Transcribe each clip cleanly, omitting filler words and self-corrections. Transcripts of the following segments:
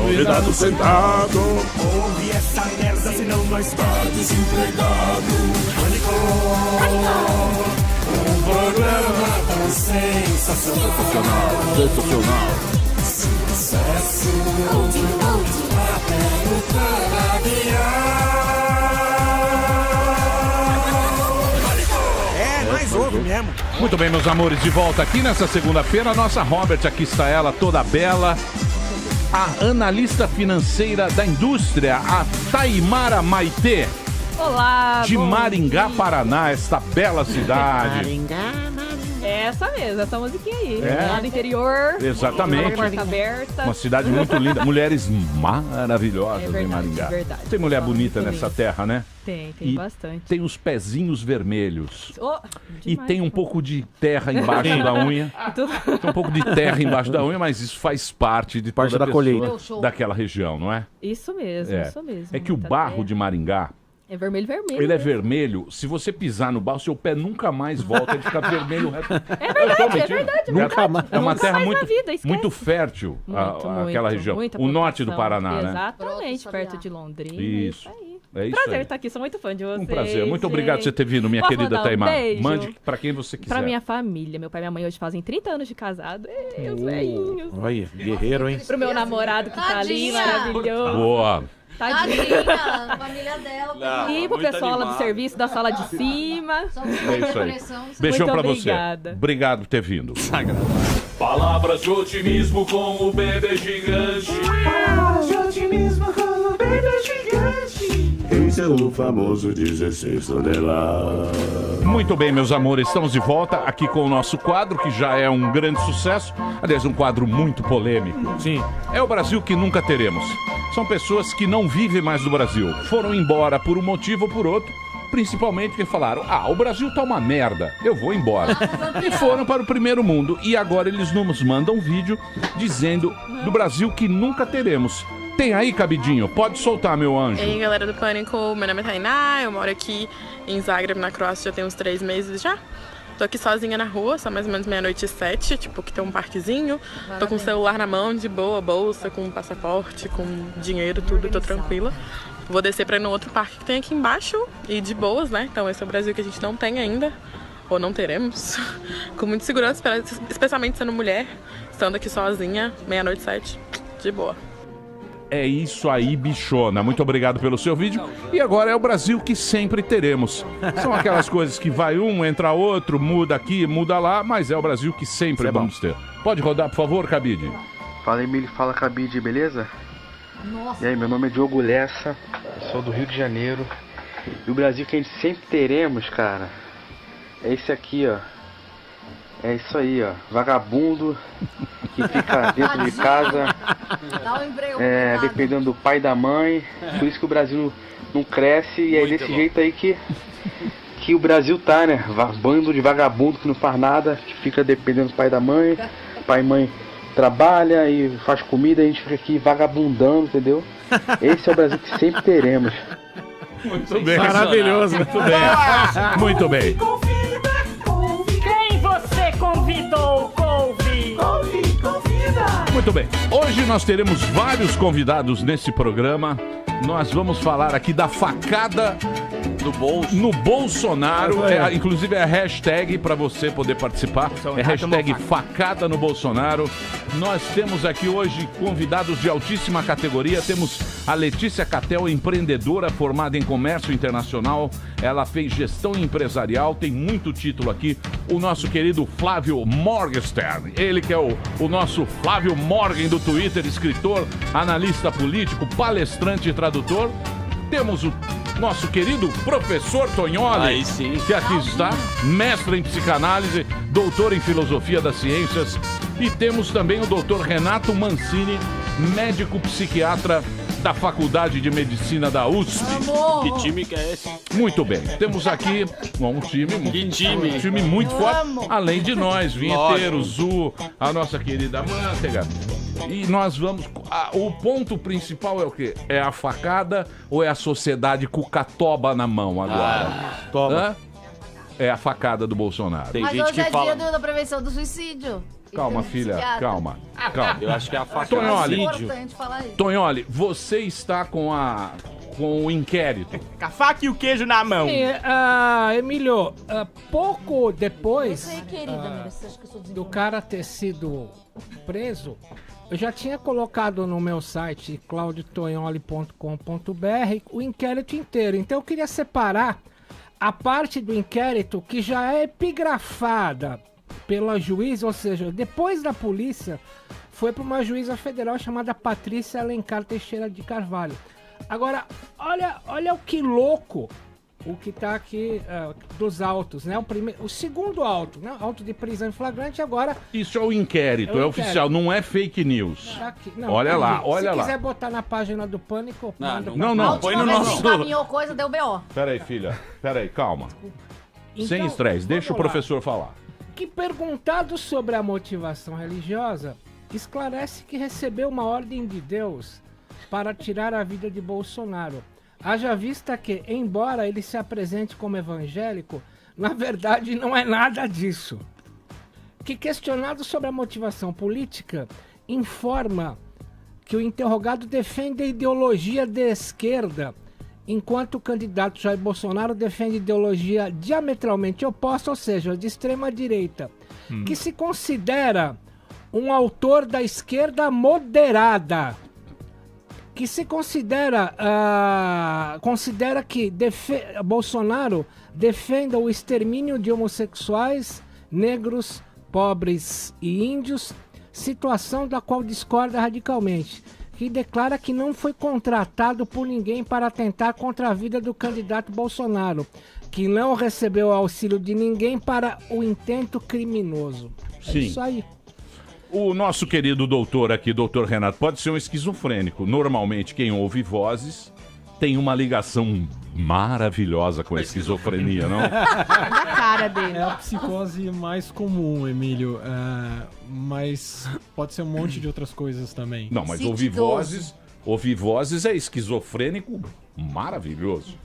convidado sentado. Ouve essa merda, senão nós tá desempregado. Um programa tão sensacional. Sucesso até no canavial. É, nós ouve mesmo. Muito bem, meus amores, de volta aqui nessa segunda-feira. A nossa Robert, aqui está ela, toda bela. A analista financeira da indústria, a Taimara Maitê. Olá, de Maringá, Paraná, esta bela cidade. Maringá. É essa mesmo, essa musiquinha aí. É. Lá do interior. Exatamente. Porta aberta. Uma cidade muito linda. Mulheres maravilhosas verdade, em Maringá. verdade. Tem mulher bonita Muito nessa lindo. terra, né? Tem E bastante. tem os pezinhos vermelhos. Oh, E demais. tem um pouco de terra embaixo da unha. Tem um pouco de terra embaixo da unha, mas isso faz parte de Parte toda da pessoa colheita. daquela região, não é? Isso mesmo, É. isso mesmo. É que o Muita barro terra. de Maringá, É vermelho. ele é vermelho. Se você pisar no barro, seu pé nunca mais volta, ele fica vermelho. É verdade. Nunca mais. É uma Nunca terra mais muito, na vida, esquece. muito fértil, aquela região. muita O norte do plantação. Paraná, né? Exatamente, perto de Londrina. Isso. Aí. É isso Prazer aí. estar aqui, sou muito fã de vocês. Um prazer. Muito obrigado por você gente. ter vindo, minha Posso querida mandar um Taimar. beijo? Mande pra quem você quiser. Pra minha família. Meu pai e minha mãe hoje fazem 30 anos de casado. Ei, os velhinhos. Olha, guerreiro, hein? Pro meu namorado que tá ali, Tadinha. maravilhoso. Boa. Tadinho. Tadinha, a família dela. E pro pessoal lá do serviço da sala de cima. É isso aí. Beijão Muito pra obrigada. você. Obrigado por ter vindo. Palavras de otimismo com o bebê gigante. Palavras de otimismo com o bebê gigante. Esse é o famoso 16 toneladas. Muito bem, meus amores, estamos de volta aqui com o nosso quadro, que já é um grande sucesso. Aliás, um quadro muito polêmico. Sim. É o Brasil que nunca teremos. São pessoas que não vivem mais no Brasil. Foram embora por um motivo ou por outro. Principalmente porque falaram, o Brasil tá uma merda, eu vou embora. E foram para o primeiro mundo. E agora eles nos mandam um vídeo dizendo do Brasil que nunca teremos. Tem aí, Cabidinho? Pode soltar, meu anjo. E aí, galera do Pânico, meu nome é Tainá, eu moro aqui em Zagreb, na Croácia, já tem uns 3 meses já. Tô aqui sozinha na rua, são mais ou menos 00:07, tipo, que tem um parquezinho. Tô com o celular na mão, de boa, bolsa, com passaporte, com dinheiro, tudo, tô tranquila. Vou descer pra ir no outro parque que tem aqui embaixo e de boas, né? Então esse é o Brasil que a gente não tem ainda, ou não teremos. Com muita segurança, especialmente sendo mulher, estando aqui sozinha, 00:07, de boa. É isso aí, bichona. Muito obrigado pelo seu vídeo. E agora é o Brasil que sempre teremos. São aquelas coisas que vai um, entra outro, muda aqui, muda lá, mas é o Brasil que sempre vamos ter. Pode rodar, por favor, Cabide? Fala, Emílio. Fala, Cabide, beleza? Nossa. E aí, meu nome é Diogo Lessa, sou do Rio de Janeiro. E o Brasil que a gente sempre teremos, cara, é esse aqui, ó. É isso aí, ó. Vagabundo que fica dentro de casa, Dá um emprego. dependendo do pai e da mãe. Por isso que o Brasil não cresce. E é desse jeito aí que o Brasil tá, né? Bando de vagabundo que não faz nada, que fica dependendo do pai e da mãe. Pai e mãe trabalha e faz comida, a gente fica aqui vagabundando, entendeu? Esse é o Brasil que sempre teremos. Muito bem. Maravilhoso. Muito bem. Muito bem. Quem você convidou, Couve? Convida. Muito bem. Hoje nós teremos vários convidados nesse programa. Nós vamos falar aqui da facada no Bolsonaro. Inclusive é a hashtag para você poder participar. É hashtag facada no Bolsonaro. Nós temos aqui hoje convidados de altíssima categoria. Temos a Letícia Catel, empreendedora formada em comércio internacional. Ela fez gestão empresarial, tem muito título aqui. O nosso querido Flávio Morgenstern. Ele que é o nosso Flávio Morgan do Twitter, escritor, analista político, palestrante e tradutor. Temos o nosso querido professor Tonholi, Aí sim. que aqui está, mestre em psicanálise, doutor em filosofia das ciências. E temos também o doutor Renato Mancini, médico psiquiatra da Faculdade de Medicina da USP. Que time que é esse? Muito bem, temos aqui um time muito forte, além de nós, Vinheteiro, Zu, a nossa querida Manteiga. E nós vamos... o ponto principal é o quê? É a facada ou é a sociedade com o catoba na mão agora? Toma. É a facada do Bolsonaro. Mas hoje é dia da prevenção do suicídio. Calma, filha, calma. Eu acho que é a faca. Tonholi, Importante falar isso. Tonholi, você está com o inquérito. Com a faca e o queijo na mão. Emílio, pouco depois Você aí, querida, Mira, você acha que eu sou do desenvolvida? cara ter sido preso, eu já tinha colocado no meu site claudiotonholi.com.br o inquérito inteiro. Então eu queria separar a parte do inquérito que já é epigrafada pela juíza, ou seja, depois da polícia, foi para uma juíza federal chamada Patrícia Alencar Teixeira de Carvalho. Agora, olha o que louco o que tá aqui dos autos, né? O segundo auto, né? Auto de prisão em flagrante, agora... Isso é o inquérito, é oficial, não é fake news. Tá aqui. Não, olha lá, se olha lá. quiser botar na página do Pânico... Não, Põe no nosso... Encaminhou coisa, deu B.O. Peraí, filha, calma. Então, Sem estresse, deixa o vamos lá. professor falar. Que, perguntado sobre a motivação religiosa, esclarece que recebeu uma ordem de Deus para tirar a vida de Bolsonaro. Haja vista que, embora ele se apresente como evangélico, na verdade não é nada disso. Que, questionado sobre a motivação política, informa que o interrogado defende a ideologia de esquerda, enquanto o candidato Jair Bolsonaro defende ideologia diametralmente oposta, ou seja, de extrema direita, que se considera um autor da esquerda moderada, que se considera que Bolsonaro defenda o extermínio de homossexuais, negros, pobres e índios, situação da qual discorda radicalmente, que declara que não foi contratado por ninguém para atentar contra a vida do candidato Bolsonaro, que não recebeu auxílio de ninguém para o intento criminoso. Sim. É isso aí. O nosso querido doutor aqui, doutor Renato, pode ser um esquizofrênico. Normalmente, quem ouve vozes tem uma ligação maravilhosa com a esquizofrenia, não? Na cara dele. É a psicose mais comum, Emílio, mas pode ser um monte de outras coisas também. Não, mas ouvir vozes é esquizofrênico maravilhoso.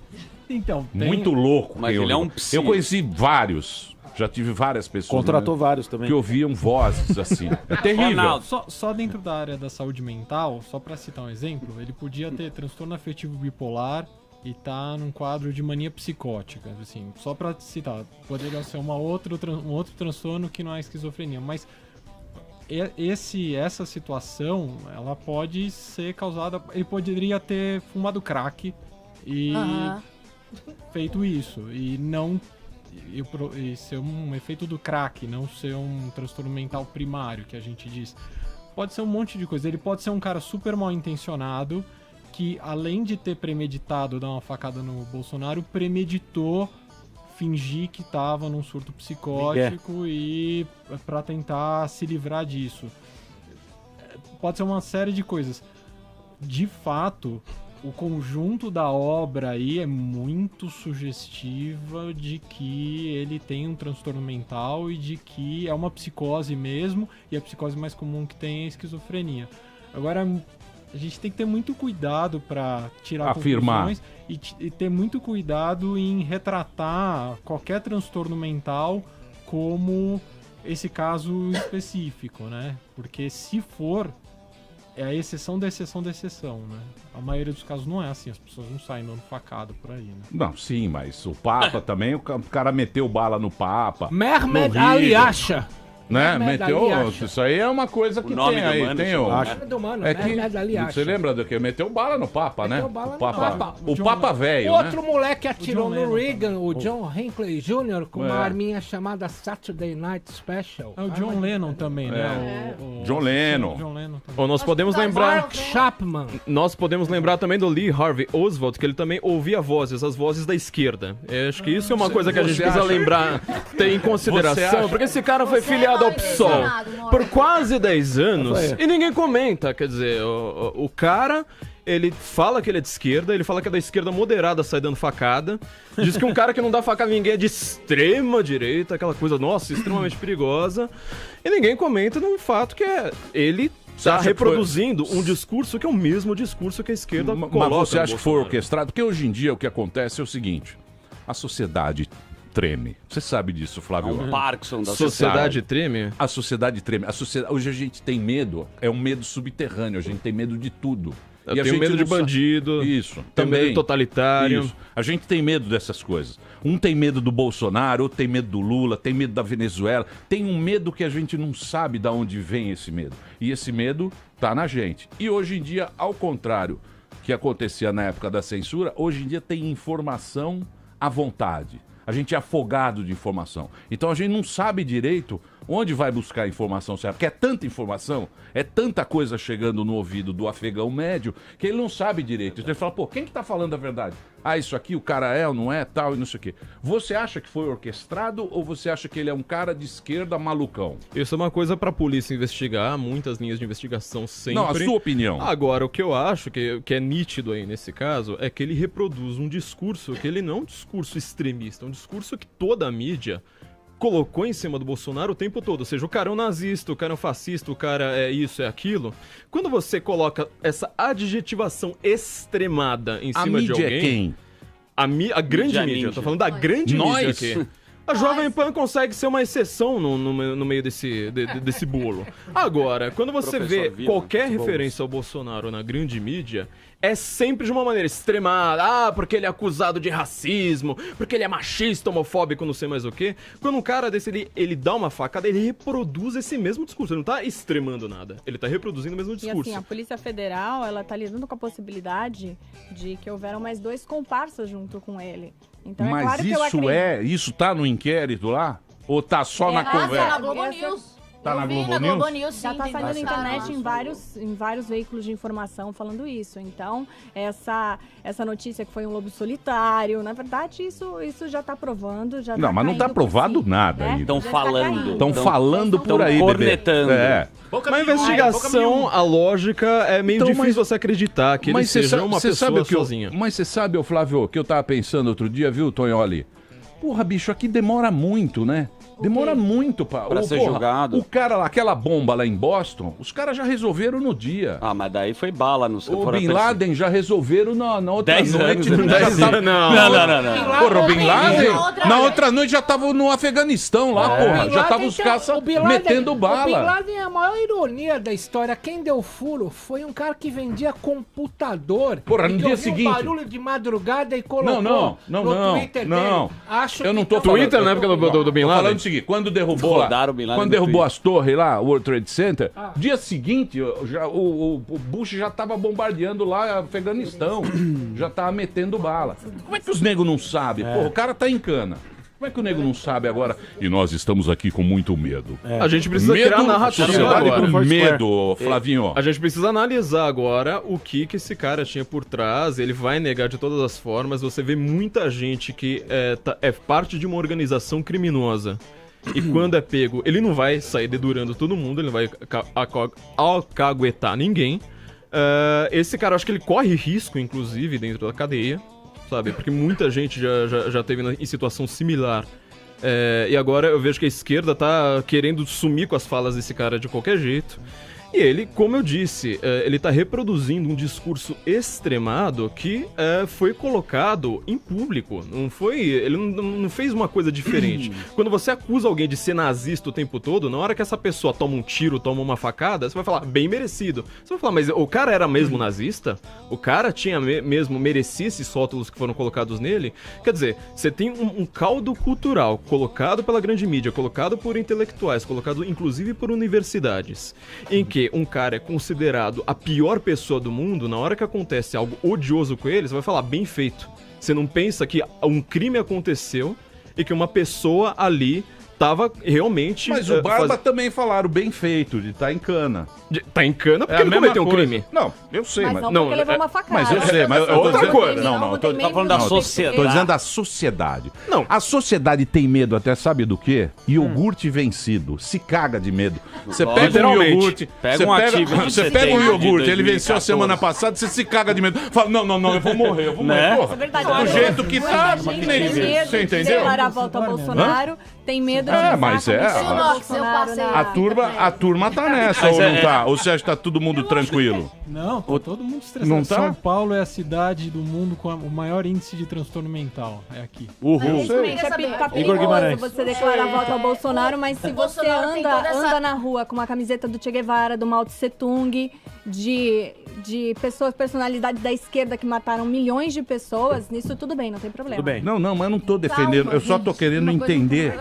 Então, muito louco. Mas ele é um psi. Eu conheci vários. Já tive várias pessoas. Contratou vários também. Que ouviam vozes assim. É terrível. Só dentro da área da saúde mental, só pra citar um exemplo, ele podia ter transtorno afetivo bipolar e tá num quadro de mania psicótica, assim, só pra citar, poderia ser um outro transtorno que não é esquizofrenia, mas essa situação, ela pode ser causada, ele poderia ter fumado crack e feito isso, e não e ser um efeito do crack, não ser um transtorno mental primário, que a gente diz. Pode ser um monte de coisa. Ele pode ser um cara super mal intencionado, que além de ter premeditado dar uma facada no Bolsonaro, premeditou fingir que tava num surto psicótico e pra tentar se livrar disso. Pode ser uma série de coisas. De fato, o conjunto da obra aí é muito sugestiva de que ele tem um transtorno mental e de que é uma psicose mesmo, e a psicose mais comum que tem é a esquizofrenia. Agora, a gente tem que ter muito cuidado para tirar conclusões e ter muito cuidado em retratar qualquer transtorno mental como esse caso específico, né? Porque se for, é a exceção da exceção da exceção, né? A maioria dos casos não é assim, as pessoas não saem dando facada por aí, né? Não, sim, mas o Papa também, o cara meteu bala no Papa. Mehmet Ali Acha. Né? Meteu. Isso aí é uma coisa que tem aí. Tem o. É que você lembra do que? Meteu bala no Papa, né? Bala o Papa, o Papa velho. Outro moleque atirou no Reagan, o John Hinckley Jr., com uma arminha chamada Saturday Night Special. É o John Lennon também, né? John Lennon. Nós podemos lembrar. Chapman. Nós podemos lembrar também do Lee Harvey Oswald, que ele também ouvia vozes, as vozes da esquerda. Eu acho que isso é uma coisa que a gente precisa lembrar, ter em consideração, porque esse cara foi filiado ao PSOL por quase 10 anos e ninguém comenta. Quer dizer, o cara, ele fala que ele é de esquerda, ele fala que é da esquerda moderada, sai dando facada, diz que um cara que não dá facada em ninguém é de extrema direita, aquela coisa, nossa, extremamente perigosa, e ninguém comenta no fato que ele está reproduzindo um discurso que é o mesmo discurso que a esquerda coloca. Mas você acha que foi orquestrado? Porque hoje em dia o que acontece é o seguinte, a sociedade treme. Você sabe disso, Flávio. É um Parkinson da sociedade treme? A sociedade treme. Hoje a gente tem medo, é um medo subterrâneo, a gente tem medo de tudo. Eu tenho medo de bandido. Isso. Também medo totalitário. Isso. A gente tem medo dessas coisas. Um tem medo do Bolsonaro, outro tem medo do Lula, tem medo da Venezuela. Tem um medo que a gente não sabe de onde vem esse medo. E esse medo tá na gente. E hoje em dia, ao contrário que acontecia na época da censura, hoje em dia tem informação à vontade. A gente é afogado de informação. Então a gente não sabe direito onde vai buscar a informação certa. Porque é tanta informação, é tanta coisa chegando no ouvido do afegão médio, que ele não sabe direito. Então ele fala, pô, quem que tá falando a verdade? Ah, isso aqui o cara é ou não é, tal, e não sei o quê. Você acha que foi orquestrado ou você acha que ele é um cara de esquerda malucão? Isso é uma coisa pra polícia investigar, muitas linhas de investigação sempre. Não, a sua opinião. Agora, o que eu acho que é nítido aí nesse caso é que ele reproduz um discurso que ele não é um discurso extremista, é um discurso que toda a mídia colocou em cima do Bolsonaro o tempo todo. Ou seja, o cara é um nazista, o cara é um fascista, o cara é isso, é aquilo. Quando você coloca essa adjetivação extremada em cima de alguém... A mídia é quem? A grande mídia. Eu tô falando da grande mídia aqui. A Jovem Pan consegue ser uma exceção no meio desse bolo. Agora, quando você vê qualquer referência ao Bolsonaro na grande mídia, é sempre de uma maneira extremada. Ah, porque ele é acusado de racismo, porque ele é machista, homofóbico, não sei mais o quê. Quando um cara desse, ele dá uma facada, ele reproduz esse mesmo discurso. Ele não tá extremando nada. Ele tá reproduzindo o mesmo discurso. E assim, a Polícia Federal, ela tá lidando com a possibilidade de que houveram mais 2 comparsas junto com ele. Então, mas é claro que eu acredito. Isso tá no inquérito lá? Ou tá só na conversa? Tá na Globo News. Tá na Globo News? Sim, já tá saindo na internet em vários veículos de informação falando isso. Então, essa notícia que foi um lobo solitário, na verdade, isso já tá provando. Já não, tá mas não tá provado nada né? ainda. Estão falando. Estão falando por aí, cornetando. bebê. É. Uma investigação, a lógica é meio difícil você acreditar que ele seja uma pessoa sozinha. Mas você sabe, ô Flávio, que eu tava pensando outro dia, viu, Tonholi? Porra, bicho, aqui demora muito, né? Demora muito pra ser julgado. O cara lá, aquela bomba lá em Boston, os caras já resolveram no dia. Ah, mas daí foi bala no O Bin Laden já resolveram na outra 10 noite. anos, 10 anos. Não. Porra, o Bin Laden, na outra noite já tava no Afeganistão lá, porra. Já tava os caras metendo bala. O Bin Laden é a maior ironia da história. Quem deu furo foi um cara que vendia computador. Porra, no dia seguinte. Um barulho de madrugada e colocou no Twitter dele. Acho eu não tô falando. Twitter na época do Bin Laden? Falando o seguinte, quando derrubou as torres lá, o World Trade Center, dia seguinte, o Bush já tava bombardeando lá Afeganistão, já tava metendo bala. Como é que os negros não sabem? Porra, o cara tá em cana. Como é que o nego não sabe agora? E nós estamos aqui com muito medo. A gente precisa criar narrativa agora. Medo, Flavinho. A gente precisa analisar agora o que esse cara tinha por trás. Ele vai negar de todas as formas. Você vê muita gente que é parte de uma organização criminosa. E quando é pego, ele não vai sair dedurando todo mundo, ele não vai alcaguetar ninguém. Esse cara, acho que ele corre risco, inclusive, dentro da cadeia, sabe? Porque muita gente já teve em situação similar. E agora eu vejo que a esquerda tá querendo sumir com as falas desse cara de qualquer jeito. E ele, como eu disse, ele tá reproduzindo um discurso extremado que foi colocado em público. Ele não fez uma coisa diferente. Quando você acusa alguém de ser nazista o tempo todo, na hora que essa pessoa toma um tiro, toma uma facada, você vai falar, bem merecido. Você vai falar, mas o cara era mesmo nazista? O cara tinha merecia esses rótulos que foram colocados nele? Quer dizer, você tem um caldo cultural colocado pela grande mídia, colocado por intelectuais, colocado inclusive por universidades, em que um cara é considerado a pior pessoa do mundo, na hora que acontece algo odioso com ele, você vai falar, bem feito. Você não pensa que um crime aconteceu e que uma pessoa ali tava realmente... Mas o Barba também falaram bem feito, de tá em cana. Tá em cana porque ele cometeu um crime. Não, eu sei, mas não porque levou uma facada. Mas eu sei, mas é outra coisa. Não, eu tô falando da sociedade. Tô dizendo da sociedade. Não. A sociedade tem medo até, sabe do quê? Iogurte vencido. Se caga de medo. Você pega um iogurte... Você pega um iogurte, ele venceu a semana passada, você se caga de medo. Fala, não, eu vou morrer, Isso é verdade. Do jeito que tá, você entendeu? Para a volta ao Bolsonaro, tem medo mas é. A turma tá nessa, ou não tá? Ou você acha que tá todo mundo tranquilo? Não, tá todo mundo estressado. Não tá? São Paulo é a cidade do mundo com o maior índice de transtorno mental. É aqui. Tá perigoso você declarar voto ao Bolsonaro, mas se você anda na rua com uma camiseta do Che Guevara, do Mao Tse Tung, de pessoas, personalidades da esquerda que mataram milhões de pessoas, nisso tudo bem, não tem problema. Tudo bem. Não, mas eu não tô defendendo, eu só tô querendo entender.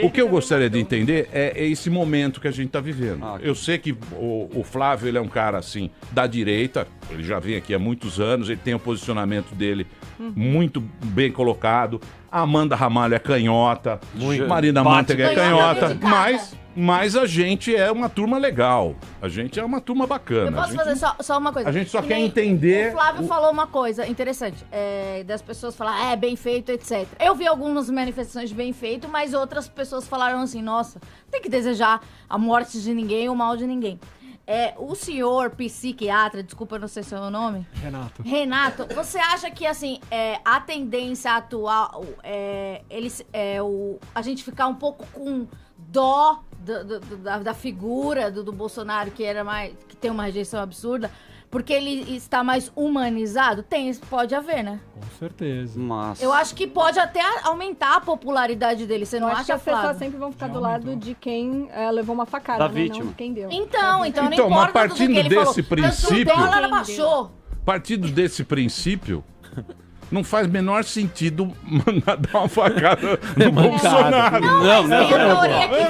O que eu gostaria de entender é esse momento que a gente tá vivendo. Eu sei que o Flávio, ele é um cara, assim, da direita, ele já vem aqui há muitos anos, ele tem o posicionamento dele muito bem colocado. A Amanda Ramalho é canhota, Marina Manteiga é canhota, mas a gente é uma turma legal. A gente é uma turma bacana. Eu posso fazer só uma coisa? A gente só quer entender... O Flávio falou uma coisa interessante, das pessoas falar, bem feito, etc. Eu vi algumas manifestações de bem feito, mas outras pessoas falaram assim, nossa, tem que desejar a morte de ninguém ou o mal de ninguém. O senhor psiquiatra, desculpa, não sei se é o nome. Renato, você acha que, assim, a tendência atual a gente ficar um pouco com dó da figura do Bolsonaro, que tem uma rejeição absurda, porque ele está mais humanizado? Pode haver, né? Com certeza. Mas... Eu acho que pode até aumentar a popularidade dele, você não acha, que as pessoas Flávio? sempre vão ficar do lado de quem levou uma facada, Da né? vítima. Não de quem deu. Então não mas importa partindo do que ele desse falou. princípio... O dólar abaixou. Partindo desse princípio... Não faz menor sentido mandar dar uma facada no Bolsonaro. Não.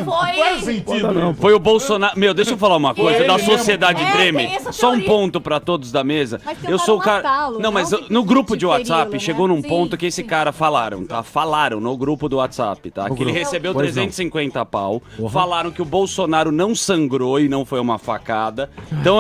Faz sentido. Não. Foi o Bolsonaro. Meu, deixa eu falar uma coisa. Da sociedade treme. Só um ponto pra todos da mesa. Eu sou o cara. Não, mas no grupo de WhatsApp chegou num ponto que esse cara falaram, tá? Falaram no grupo do WhatsApp, tá? Que ele recebeu 350 pau. Falaram que o Bolsonaro não sangrou e não foi uma facada. Então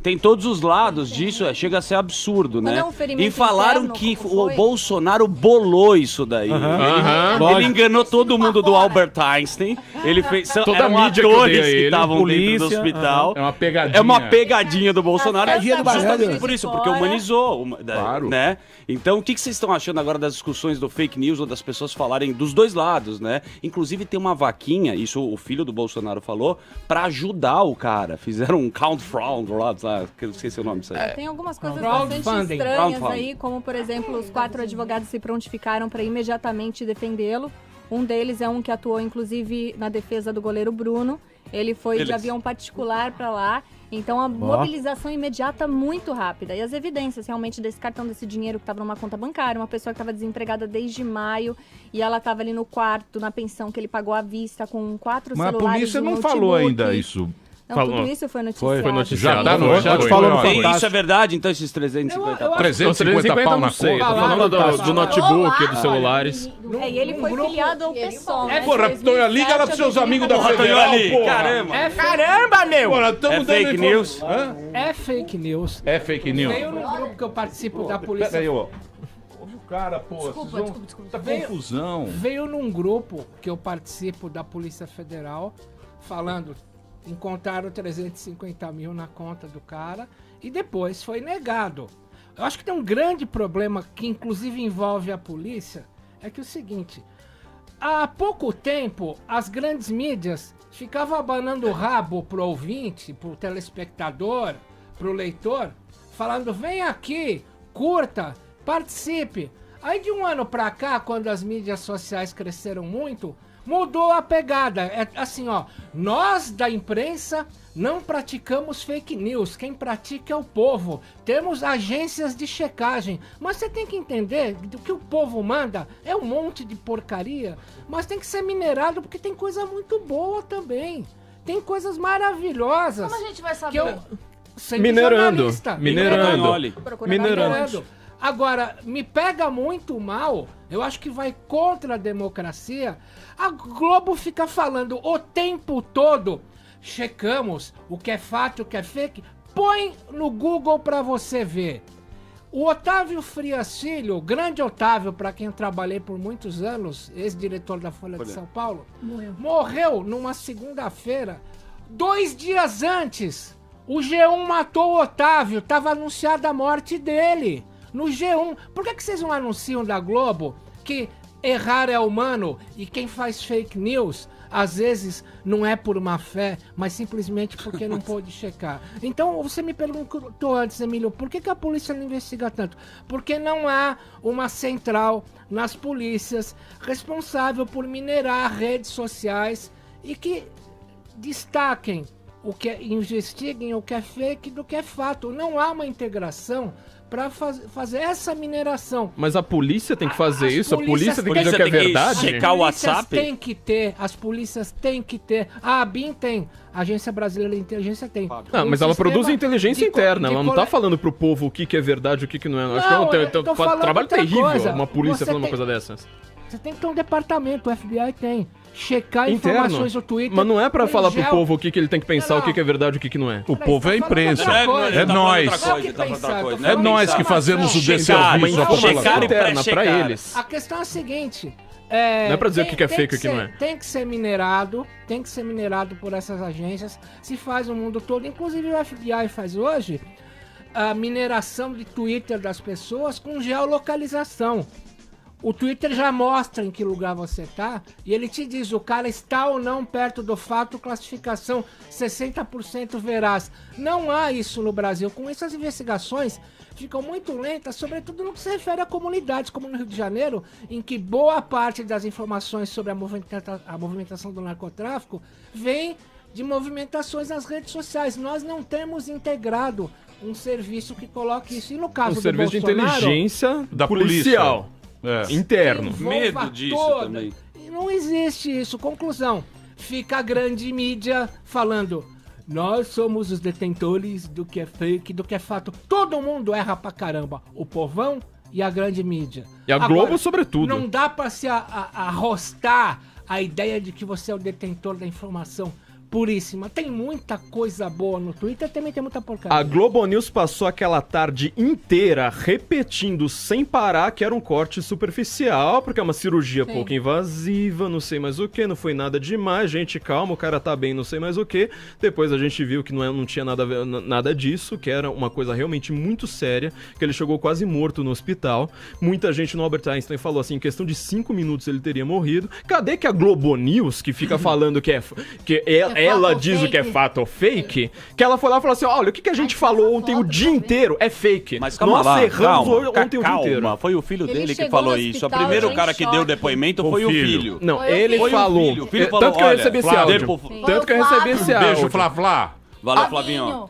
tem todos os lados disso, chega a ser absurdo, né? E falaram que o Bolsonaro bolou isso daí. Ele enganou todo mundo do Albert Einstein. Ele fez. Eram atores que estavam dentro do hospital. É uma pegadinha. É uma pegadinha do Bolsonaro. Justamente por isso, porque humanizou. Claro. Né? Então, o que vocês estão achando agora das discussões do fake news ou das pessoas falarem dos dois lados, né? Inclusive tem uma vaquinha, isso o filho do Bolsonaro falou, pra ajudar o cara. Fizeram um crowdfunding lá, que eu esqueci o nome disso aí. Tem algumas coisas bastante estranhas aí, como por exemplo, os 4 advogados se prontificaram para imediatamente defendê-lo. Um deles é um que atuou inclusive na defesa do goleiro Bruno. Ele foi de avião particular para lá. Então a mobilização imediata muito rápida. E as evidências realmente descartando esse dinheiro que estava numa conta bancária, uma pessoa que estava desempregada desde maio e ela estava ali no quarto, na pensão que ele pagou à vista com 4 celulares. Mas a polícia não falou ainda isso. Não, tudo isso foi noticiado. Foi noticiado. Já tá no chat Isso é verdade, então, esses 350 pau? 350 pau na sei. conta. Tô falando do notebook, dos celulares. E ele foi filiado ao PSOL. Porra, Tonho, liga ela pros seus amigos da Federal, porra. Caramba. Caramba, meu! Porra, tamo dando fake news? É fake news. É fake news. Veio num grupo que eu participo da polícia. Pera aí, ó. Ouve o cara, pô. Desculpa. Tá confusão. Veio num grupo que eu participo da Polícia Federal, falando, encontraram 350 mil na conta do cara e depois foi negado. Eu acho que tem um grande problema que inclusive envolve a polícia, é que é o seguinte, há pouco tempo as grandes mídias ficavam abanando o rabo pro ouvinte, pro telespectador, pro leitor, falando, vem aqui, curta, participe. Aí de um ano pra cá, quando as mídias sociais cresceram muito, mudou a pegada. É assim, ó, nós da imprensa não praticamos fake news, quem pratica é o povo. Temos agências de checagem, mas você tem que entender que o que o povo manda é um monte de porcaria, mas tem que ser minerado porque tem coisa muito boa também. Tem coisas maravilhosas. Como a gente vai saber? Minerando. Agora, me pega muito mal, eu acho que vai contra a democracia. A Globo fica falando o tempo todo, checamos o que é fato, o que é fake, põe no Google pra você ver. O Otávio Frias Filho, o grande Otávio, pra quem eu trabalhei por muitos anos, ex-diretor da Folha de São Paulo, morreu numa segunda-feira, 2 dias antes. O G1 matou o Otávio, tava anunciada a morte dele. No G1, por que vocês não anunciam da Globo que errar é humano e quem faz fake news, às vezes, não é por má fé, mas simplesmente porque não pôde checar. Então, você me perguntou antes, Emílio, por que a polícia não investiga tanto? Porque não há uma central nas polícias responsável por minerar redes sociais e que destaquem investiguem o que é fake do que é fato. Não há uma integração para fazer essa mineração. Mas a polícia tem que fazer isso? A polícia tem que dizer que é verdade? Checar o WhatsApp? As polícias têm que ter. A ABIN tem. A Agência Brasileira de Inteligência tem. Não, mas ela produz inteligência interna. Ela não tá falando pro povo o que é verdade e o que não é. Acho que é um trabalho terrível uma polícia falando uma coisa dessas. Você tem que ter um departamento, o FBI tem. Checar informações no Twitter. Mas não é pra falar pro povo o que ele tem que pensar, o que é verdade e o que não é. O povo é a imprensa. É nós. É nós que fazemos o desserviço à população interna pra eles. A questão é a seguinte. Não é pra dizer o que é fake e o que não é. Tem que ser minerado por essas agências. Se faz no mundo todo. Inclusive o FBI faz hoje a mineração de Twitter das pessoas com geolocalização. O Twitter já mostra em que lugar você tá e ele te diz o cara está ou não perto do fato, classificação 60% veraz. Não há isso no Brasil. Com isso as investigações ficam muito lentas, sobretudo no que se refere a comunidades, como no Rio de Janeiro, em que boa parte das informações sobre a movimentação do narcotráfico vem de movimentações nas redes sociais. Nós não temos integrado um serviço que coloque isso. E no caso do serviço de inteligência da policial. Interno. Medo disso também. Não existe isso. Conclusão. Fica a grande mídia falando: nós somos os detentores do que é fake, do que é fato. Todo mundo erra pra caramba. O povão e a grande mídia. E a Globo, sobretudo. Não dá pra se arrostar a ideia de que você é o detentor da informação puríssima. Tem muita coisa boa no Twitter, também tem muita porcaria. A Globo News passou aquela tarde inteira repetindo sem parar que era um corte superficial, porque é uma cirurgia pouco invasiva, não sei mais o que, não foi nada demais, gente, calma, o cara tá bem, não sei mais o que. Depois a gente viu que não tinha nada disso, que era uma coisa realmente muito séria, que ele chegou quase morto no hospital. Muita gente no Albert Einstein falou assim, em questão de 5 minutos ele teria morrido. Cadê que a Globo News, que fica falando que ela diz o que é fato ou fake, que ela foi lá e falou assim, olha, o que a gente falou ontem o dia inteiro é fake. Mas nós erramos ontem o dia inteiro. Foi o filho dele que falou isso. O primeiro cara que deu depoimento foi o filho. Não, ele falou. Tanto que eu recebi esse áudio. Tanto que eu recebi esse áudio. Beijo, Flávia. Valeu, Flavinho.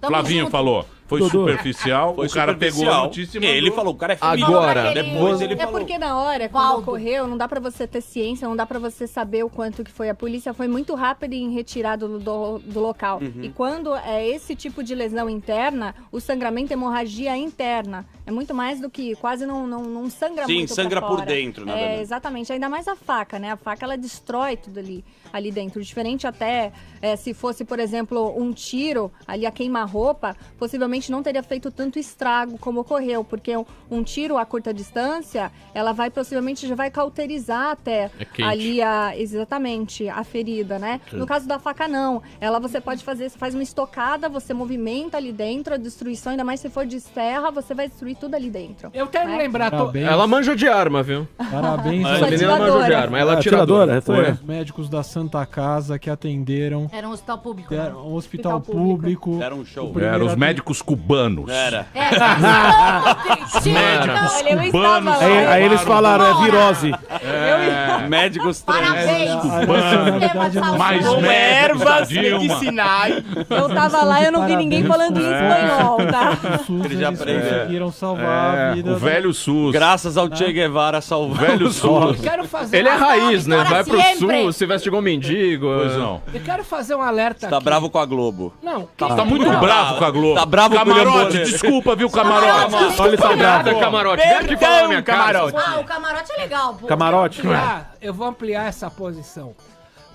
Flavinho falou. Foi superficial, o cara pegou a notícia e mandou. Ele falou, o cara é filho. Agora, depois ele falou. É porque na hora, quando ocorreu, não dá pra você ter ciência, não dá pra você saber o quanto que foi. A polícia foi muito rápida em retirado do local. E quando é esse tipo de lesão interna, o sangramento, hemorragia interna. É muito mais do que, quase não sangra muito. Sim, sangra pra por fora. dentro, na verdade. Exatamente, ainda mais a faca, né? A faca, ela destrói tudo ali dentro. Diferente até, se fosse, por exemplo, um tiro, ali a queima-roupa, possivelmente não teria feito tanto estrago como ocorreu, porque um tiro a curta distância, ela vai possivelmente já vai cauterizar até ali exatamente a ferida, né? No caso da faca não, você pode fazer, você faz uma estocada, você movimenta ali dentro, a destruição, ainda mais se for de serra, você vai destruir tudo ali dentro. Eu quero lembrar, ela manja de arma, viu? Parabéns. Essa menina manja de arma, ela é atiradora. Os médicos da Santa Casa que atenderam. Era um hospital público. Era um hospital público. Era um show. Eram os médicos cubanos. Era. Médicos cubanos. Aí eles falaram, é virose. Médicos Parabéns. Mais ervas medicinais. Eu tava lá e eu não vi ninguém falando em espanhol, tá? Ele já conseguiram salvar a vida. O velho SUS. Graças ao Che Guevara salvou. Velho SUS. Ele é raiz, né? Vai pro sul, se veste igual mendigo. Pois não. Eu quero fazer um alerta Tá aqui. bravo com a Globo. Não, Tá muito bravo com a Globo. Tá bravo com o Camarote, desculpa, viu, Camarote? Olha essa nada, Camarote. Vem aqui falar na minha cara. O camarote é legal, pô. Camarote. Eu vou ampliar essa posição.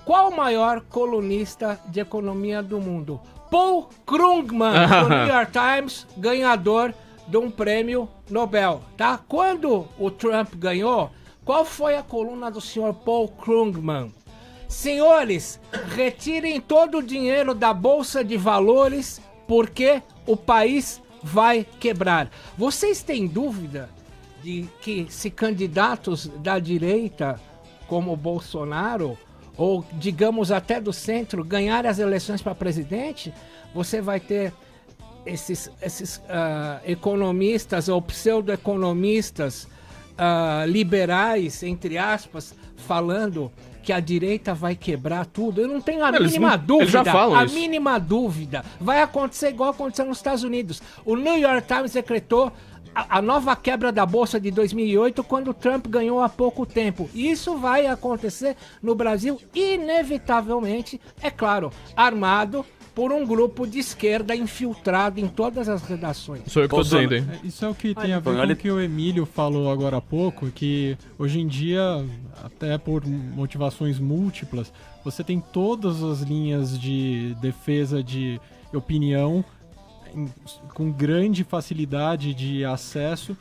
Qual o maior colunista de economia do mundo? Paul Krugman, do New York Times, ganhador de um prêmio Nobel, tá? Quando o Trump ganhou, qual foi a coluna do senhor Paul Krugman? Senhores, retirem todo o dinheiro da Bolsa de Valores porque o país vai quebrar. Vocês têm dúvida de que se candidatos da direita, como o Bolsonaro, ou digamos até do centro, ganharem as eleições para presidente, você vai ter esses economistas ou pseudo-economistas liberais, entre aspas, falando que a direita vai quebrar tudo. Eu não tenho a mínima dúvida. Eles já falam isso. Mínima dúvida. Vai acontecer igual aconteceu nos Estados Unidos. O New York Times decretou a nova quebra da Bolsa de 2008 quando o Trump ganhou há pouco tempo. Isso vai acontecer no Brasil inevitavelmente, é claro, armado por um grupo de esquerda infiltrado em todas as redações. Sou eu que tô dizendo, hein? Isso é o que tem a ver com o que o Emílio falou agora há pouco, que hoje em dia, até por motivações múltiplas, você tem todas as linhas de defesa de opinião com grande facilidade de acesso.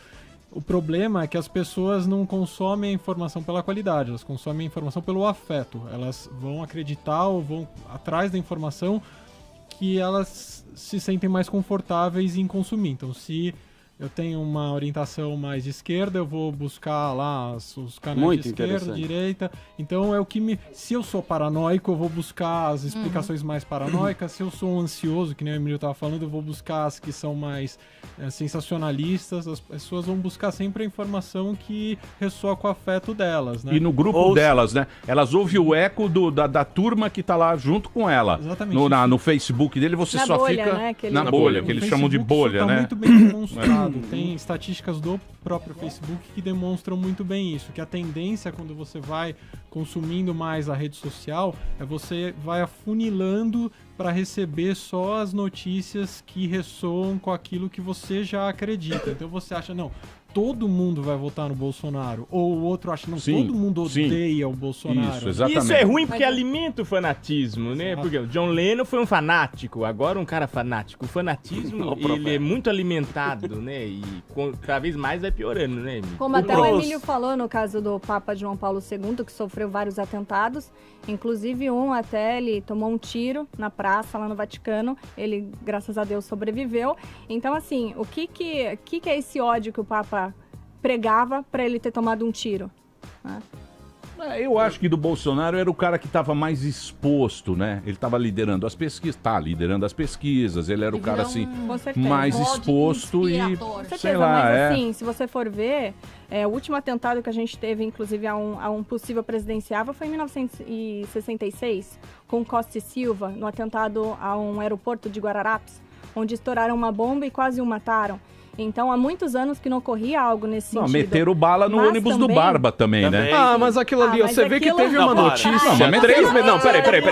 O problema é que as pessoas não consomem a informação pela qualidade, elas consomem a informação pelo afeto. Elas vão acreditar ou vão atrás da informação que elas se sentem mais confortáveis em consumir. Então, se eu tenho uma orientação mais de esquerda, eu vou buscar lá os canais Muito de esquerda, direita. Então, é o que me... Se eu sou paranoico, eu vou buscar as explicações mais paranoicas. Se eu sou um ansioso, que nem o Emílio estava falando, eu vou buscar as que são mais sensacionalistas. As pessoas vão buscar sempre a informação que ressoa com o afeto delas, né? E no grupo delas, né? Elas ouvem o eco da turma que tá lá junto com ela. Exatamente. No Facebook dele, você na só bolha, fica... né? Na bolha, que eles chamam de bolha, tá né? Muito bem demonstrado. Tem estatísticas do próprio Facebook que demonstram muito bem isso, que a tendência quando você vai consumindo mais a rede social é você vai afunilando para receber só as notícias que ressoam com aquilo que você já acredita. Então você acha, não, todo mundo vai votar no Bolsonaro, ou o outro acha, não, todo mundo odeia o Bolsonaro. Isso, exatamente. Isso é ruim porque alimenta o fanatismo, né? Porque o John Lennon foi um fanático, agora um cara fanático. O fanatismo, ele é muito alimentado, né? E cada vez mais vai piorando, né, Emílio? Como até o Emílio falou no caso do Papa João Paulo II, que sofreu vários atentados, inclusive ele tomou um tiro na praça lá no Vaticano, ele, graças a Deus, sobreviveu. Então, assim, o que é esse ódio que o Papa pregava para ele ter tomado um tiro? Eu acho que do Bolsonaro era o cara que estava mais exposto, né? Ele estava liderando as pesquisas, ele era o cara assim, mais exposto e, sei lá, mas assim, se você for ver, o último atentado que a gente teve, inclusive a um possível presidenciável, foi em 1966, com Costa e Silva, no atentado a um aeroporto de Guararapes, onde estouraram uma bomba e quase o mataram. Então, há muitos anos que não ocorria algo nesse sentido. Meteram bala no ônibus do Barba também, né? Mas aquilo ali, você vê que teve uma notícia. Não, peraí.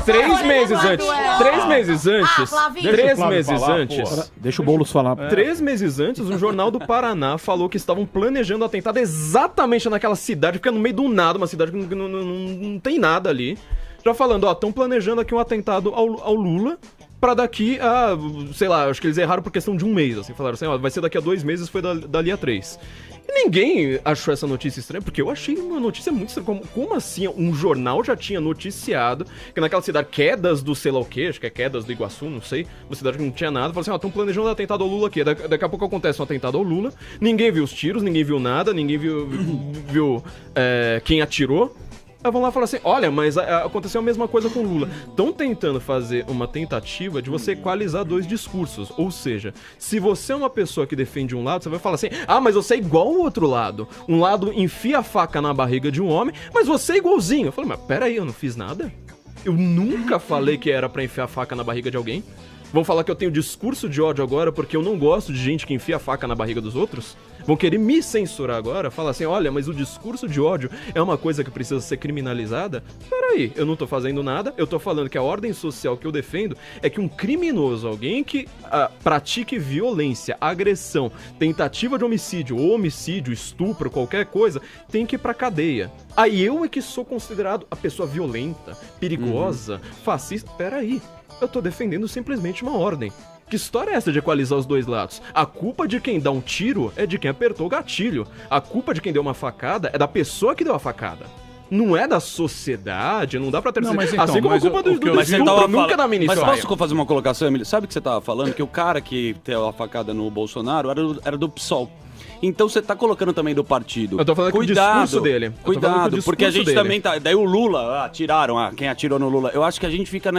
3 meses antes. 3 meses antes. 3 meses antes. Deixa o Boulos falar. 3 meses antes, o Jornal do Paraná falou que estavam planejando o atentado exatamente naquela cidade, porque é no meio do nada, uma cidade que não tem nada ali. Já falando, estão planejando aqui um atentado ao Lula. Pra daqui a, sei lá, acho que eles erraram por questão de um mês, assim, falaram assim, vai ser daqui a 2 meses, foi dali a 3. E ninguém achou essa notícia estranha, porque eu achei uma notícia muito estranha. Como assim um jornal já tinha noticiado que naquela cidade, quedas do sei lá o quê, acho que é quedas do Iguaçu, não sei, uma cidade que não tinha nada, falaram assim, estão planejando um atentado ao Lula aqui. Daqui a pouco acontece um atentado ao Lula, ninguém viu os tiros, ninguém viu nada, ninguém viu quem atirou. Aí vão lá e falam assim, olha, mas aconteceu a mesma coisa com o Lula. Estão tentando fazer uma tentativa de você equalizar 2 discursos. Ou seja, se você é uma pessoa que defende um lado, você vai falar assim, mas você é igual ao outro lado. Um lado enfia a faca na barriga de um homem, mas você é igualzinho. Eu falei, mas peraí, eu não fiz nada? Eu nunca falei que era pra enfiar a faca na barriga de alguém? Vão falar que eu tenho discurso de ódio agora porque eu não gosto de gente que enfia a faca na barriga dos outros? Vão querer me censurar agora? Falar assim, olha, mas o discurso de ódio é uma coisa que precisa ser criminalizada? Peraí, eu não tô fazendo nada, eu tô falando que a ordem social que eu defendo é que um criminoso, alguém que pratique violência, agressão, tentativa de homicídio, ou homicídio, estupro, qualquer coisa, tem que ir pra cadeia. Aí eu é que sou considerado a pessoa violenta, perigosa, fascista. Peraí, eu tô defendendo simplesmente uma ordem. Que história é essa de equalizar os 2 lados? A culpa de quem dá um tiro é de quem apertou o gatilho. A culpa de quem deu uma facada é da pessoa que deu a facada. Não é da sociedade, não dá pra ter... Então, assim como a culpa do estupro nunca da ministra. Mas posso fazer uma colocação, Emílio? Sabe o que você tava falando? Que o cara que deu a facada no Bolsonaro era do PSOL. Então você tá colocando também do partido. Eu tô falando que o discurso dele. Cuidado, porque a gente também tá... Daí o Lula, atiraram, quem atirou no Lula. Eu acho que a gente fica...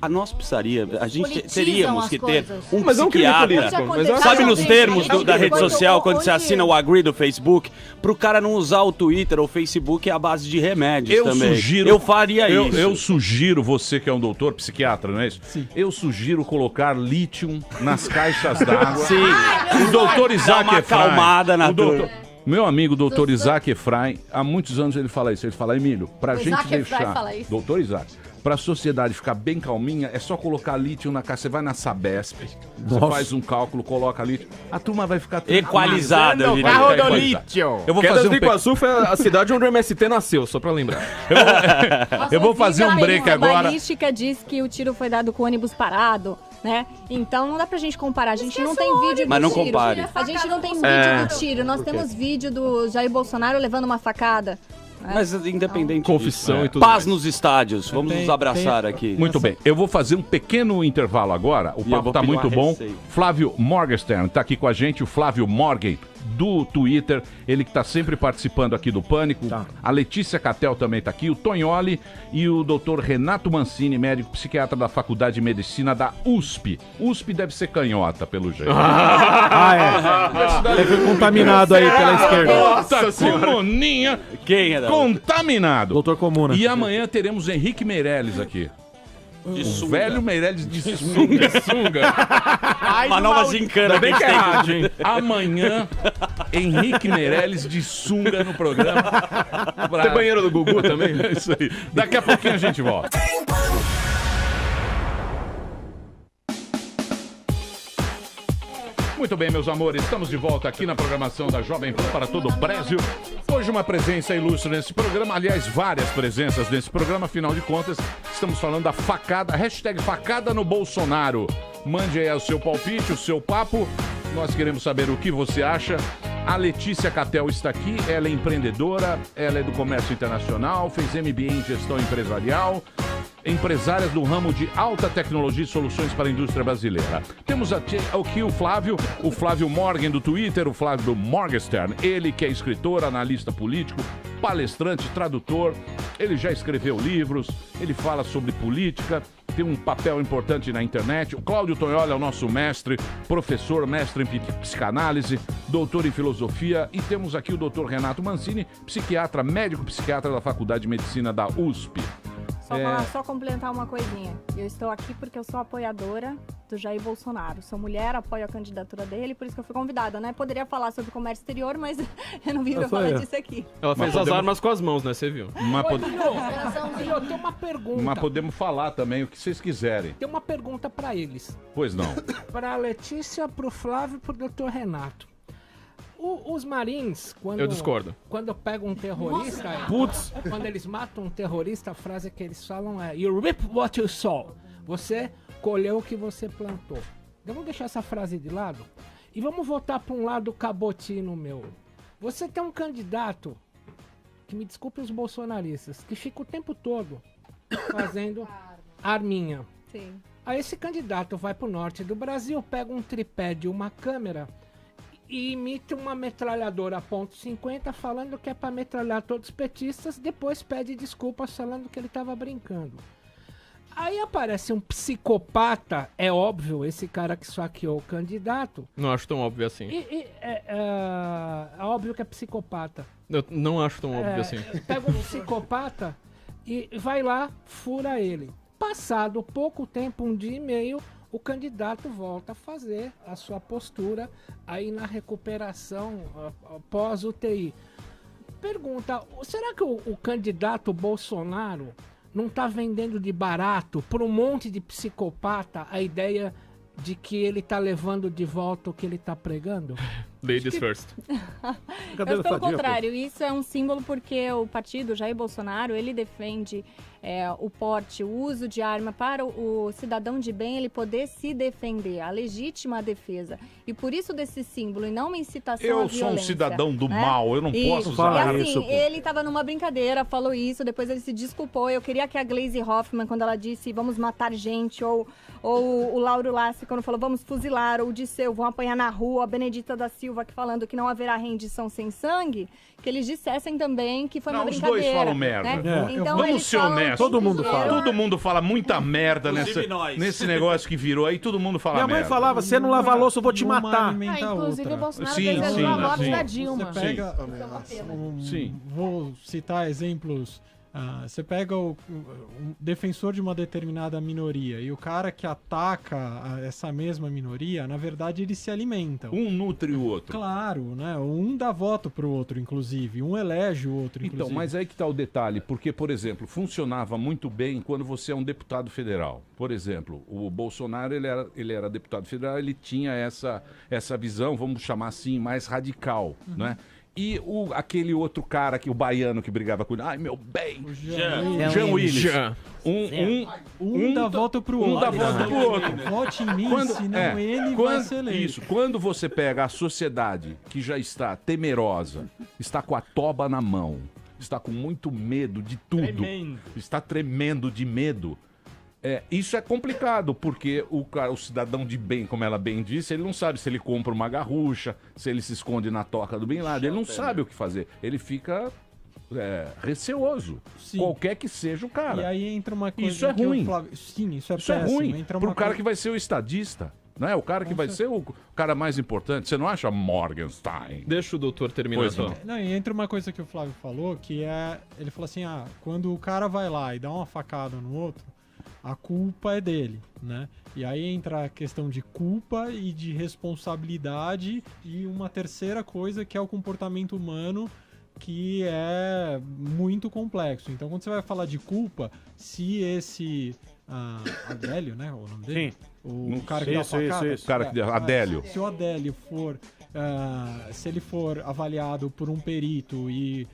A nossa precisaria, a gente teríamos que ter um psiquiatra. Sabe nos termos da rede social, quando você assina o agree do Facebook, pro cara não usar o Twitter ou o Facebook à base de remédios também. Eu faria isso. Eu sugiro, você que é um doutor psiquiatra, não é isso? Sim. Eu sugiro colocar lítio nas caixas d'água. Sim. O doutor Isaac Efraim. Acalmada na Meu amigo, doutor Isaac Efraim, há muitos anos ele fala isso. Ele fala, Emílio, pra gente deixar... Doutor Isaac, pra sociedade ficar bem calminha, é só colocar lítio na caixa. Você vai na Sabesp, você faz um cálculo, coloca lítio. A turma vai ficar... Equalizada. Carro do lítio. Eu vou fazer Iguaçu foi a cidade onde o MST nasceu, só pra lembrar. Eu vou fazer um break agora. A balística diz que o tiro foi dado com o ônibus parado, né? Então não dá pra gente comparar. A gente não tem vídeo do tiro. Mas não compare. A gente não tem vídeo do tiro. Nós temos vídeo do Jair Bolsonaro levando uma facada. Mas independente confissão disso, e tudo paz nos estádios. Vamos nos abraçar aqui. Muito bem. Eu vou fazer um pequeno intervalo agora. O papo tá muito bom. Flávio Morgenstern tá aqui com a gente. O Flávio Morgan do Twitter. Ele que tá sempre participando aqui do Pânico. Tá. A Letícia Catel também tá aqui. O Tonholi e o doutor Renato Mancini, médico psiquiatra da Faculdade de Medicina da USP. USP deve ser canhota, pelo jeito. Ele foi contaminado aí pela esquerda. Nossa Comuninha. Quem era? Contaminado. Doutor Comuna. E amanhã teremos Henrique Meirelles aqui. De o velho Meirelles de sunga. Uma nova gincana. Bem que é rádio, hein? Amanhã, Henrique Meirelles de sunga no programa. Tem banheiro do Gugu também? É isso aí. Daqui a pouquinho a gente volta. Muito bem, meus amores, estamos de volta aqui na programação da Jovem Pan para todo o Brasil. Hoje uma presença ilustre nesse programa, aliás, várias presenças nesse programa, afinal de contas, estamos falando da facada, hashtag facada no Bolsonaro. Mande aí o seu palpite, o seu papo, nós queremos saber o que você acha. A Letícia Catel está aqui, ela é empreendedora, ela é do comércio internacional, fez MBA em gestão empresarial, empresárias do ramo de alta tecnologia e soluções para a indústria brasileira. Temos aqui o Flávio Morgan do Twitter, o Flávio Morgenstern, ele que é escritor, analista político, palestrante, tradutor, ele já escreveu livros, ele fala sobre política, tem um papel importante na internet. O Cláudio Tonholi é o nosso mestre, professor, mestre em psicanálise, doutor em filosofia, e temos aqui o doutor Renato Mancini, psiquiatra, médico psiquiatra da Faculdade de Medicina da USP. Só complementar uma coisinha. Eu estou aqui porque eu sou apoiadora do Jair Bolsonaro. Sou mulher, apoio a candidatura dele, por isso que eu fui convidada, né? Poderia falar sobre comércio exterior, mas eu não vim pra falar disso aqui. Ela fez as armas com as mãos, né? Você viu? Eu tenho uma pergunta. Mas podemos falar também o que vocês quiserem. Tem uma pergunta pra eles. Pois não. Pra Letícia, pro Flávio e pro doutor Renato. Os Marines, eu discordo. Quando pegam um terrorista, quando eles matam um terrorista, a frase que eles falam é You reap what you sow. Você colheu o que você plantou. Vamos deixar essa frase de lado e vamos voltar para um lado cabotino meu. Você tem um candidato, que me desculpe os bolsonaristas, que fica o tempo todo fazendo arminha. Sim. Aí esse candidato vai pro norte do Brasil, pega um tripé de uma câmera e imita uma metralhadora .50 falando que é pra metralhar todos os petistas, depois pede desculpas falando que ele tava brincando. Aí aparece um psicopata, é óbvio, esse cara que saqueou o candidato. Não acho tão óbvio assim. É óbvio que é psicopata. Eu não acho tão óbvio assim. Pega um psicopata e vai lá, fura ele. Passado pouco tempo, um dia e meio, o candidato volta a fazer a sua postura aí na recuperação pós-UTI. Pergunta, será que o candidato Bolsonaro não está vendendo de barato para um monte de psicopata a ideia de que ele está levando de volta o que ele está pregando? Ladies first. Mas pelo contrário, isso é um símbolo porque o partido Jair Bolsonaro, ele defende o porte, o uso de arma para o cidadão de bem ele poder se defender, a legítima defesa. E por isso desse símbolo, e não uma incitação à violência. Eu sou um cidadão do mal, eu não posso falar assim, isso. Ele estava numa brincadeira, falou isso, depois ele se desculpou. Eu queria que a Gleisi Hoffmann, quando ela disse vamos matar gente, ou o Lauro Lassi, quando falou vamos fuzilar, ou o Disseu, vão apanhar na rua, a Benedita da Silva Silva aqui falando que não haverá rendição sem sangue, que eles dissessem também que foi uma Os brincadeira. dois falam merda. Né? Então, vamos ser honestos. Todo mundo fala. Todo mundo fala muita merda nesse negócio que virou aí, todo mundo fala Minha merda. mãe falava, você não lava a louça, eu vou te matar. Inclusive o Bolsonaro Sim, desejou a morte sim. da Dilma. Você pega, Sim. Vou citar exemplos. Você pega um defensor de uma determinada minoria e o cara que ataca essa mesma minoria, na verdade eles se alimentam. Um nutre o outro. Claro, né? Um dá voto pro outro, inclusive. Um elege o outro, inclusive. Então, mas aí que tá o detalhe, porque, por exemplo, funcionava muito bem quando você é um deputado federal. Por exemplo, o Bolsonaro, ele era deputado federal, ele tinha essa visão, vamos chamar assim, mais radical, né? E aquele outro cara, o baiano que brigava com ele, ai meu bem, Jean Willis. Um dá voto pro outro. Um dá voto pro outro. Vote em mim, senão ele vai ser eleito. Isso, quando você pega a sociedade que já está temerosa, está com a toba na mão, está com muito medo de tudo, está tremendo de medo, isso é complicado, porque o cidadão de bem, como ela bem disse, ele não sabe se ele compra uma garrucha, se ele se esconde na toca do Bin Laden, ele não sabe o que fazer. Ele fica receoso, qualquer que seja o cara. E aí entra uma coisa isso é ruim. Sim, isso é péssimo. É ruim pro cara que vai ser o estadista. Não é? O cara que vai ser o cara mais importante. Você não acha Morgenstein? Deixa o doutor terminar. Não, e entra uma coisa que o Flávio falou, que ele falou assim, quando o cara vai lá e dá uma facada no outro, a culpa é dele, né? E aí entra a questão de culpa e de responsabilidade e uma terceira coisa que é o comportamento humano, que é muito complexo. Então, quando você vai falar de culpa, se esse Adélio, né, o nome dele? Sim. O cara que dá facada. O cara que deu Adélio. Se o Adélio for, se ele for avaliado por um perito e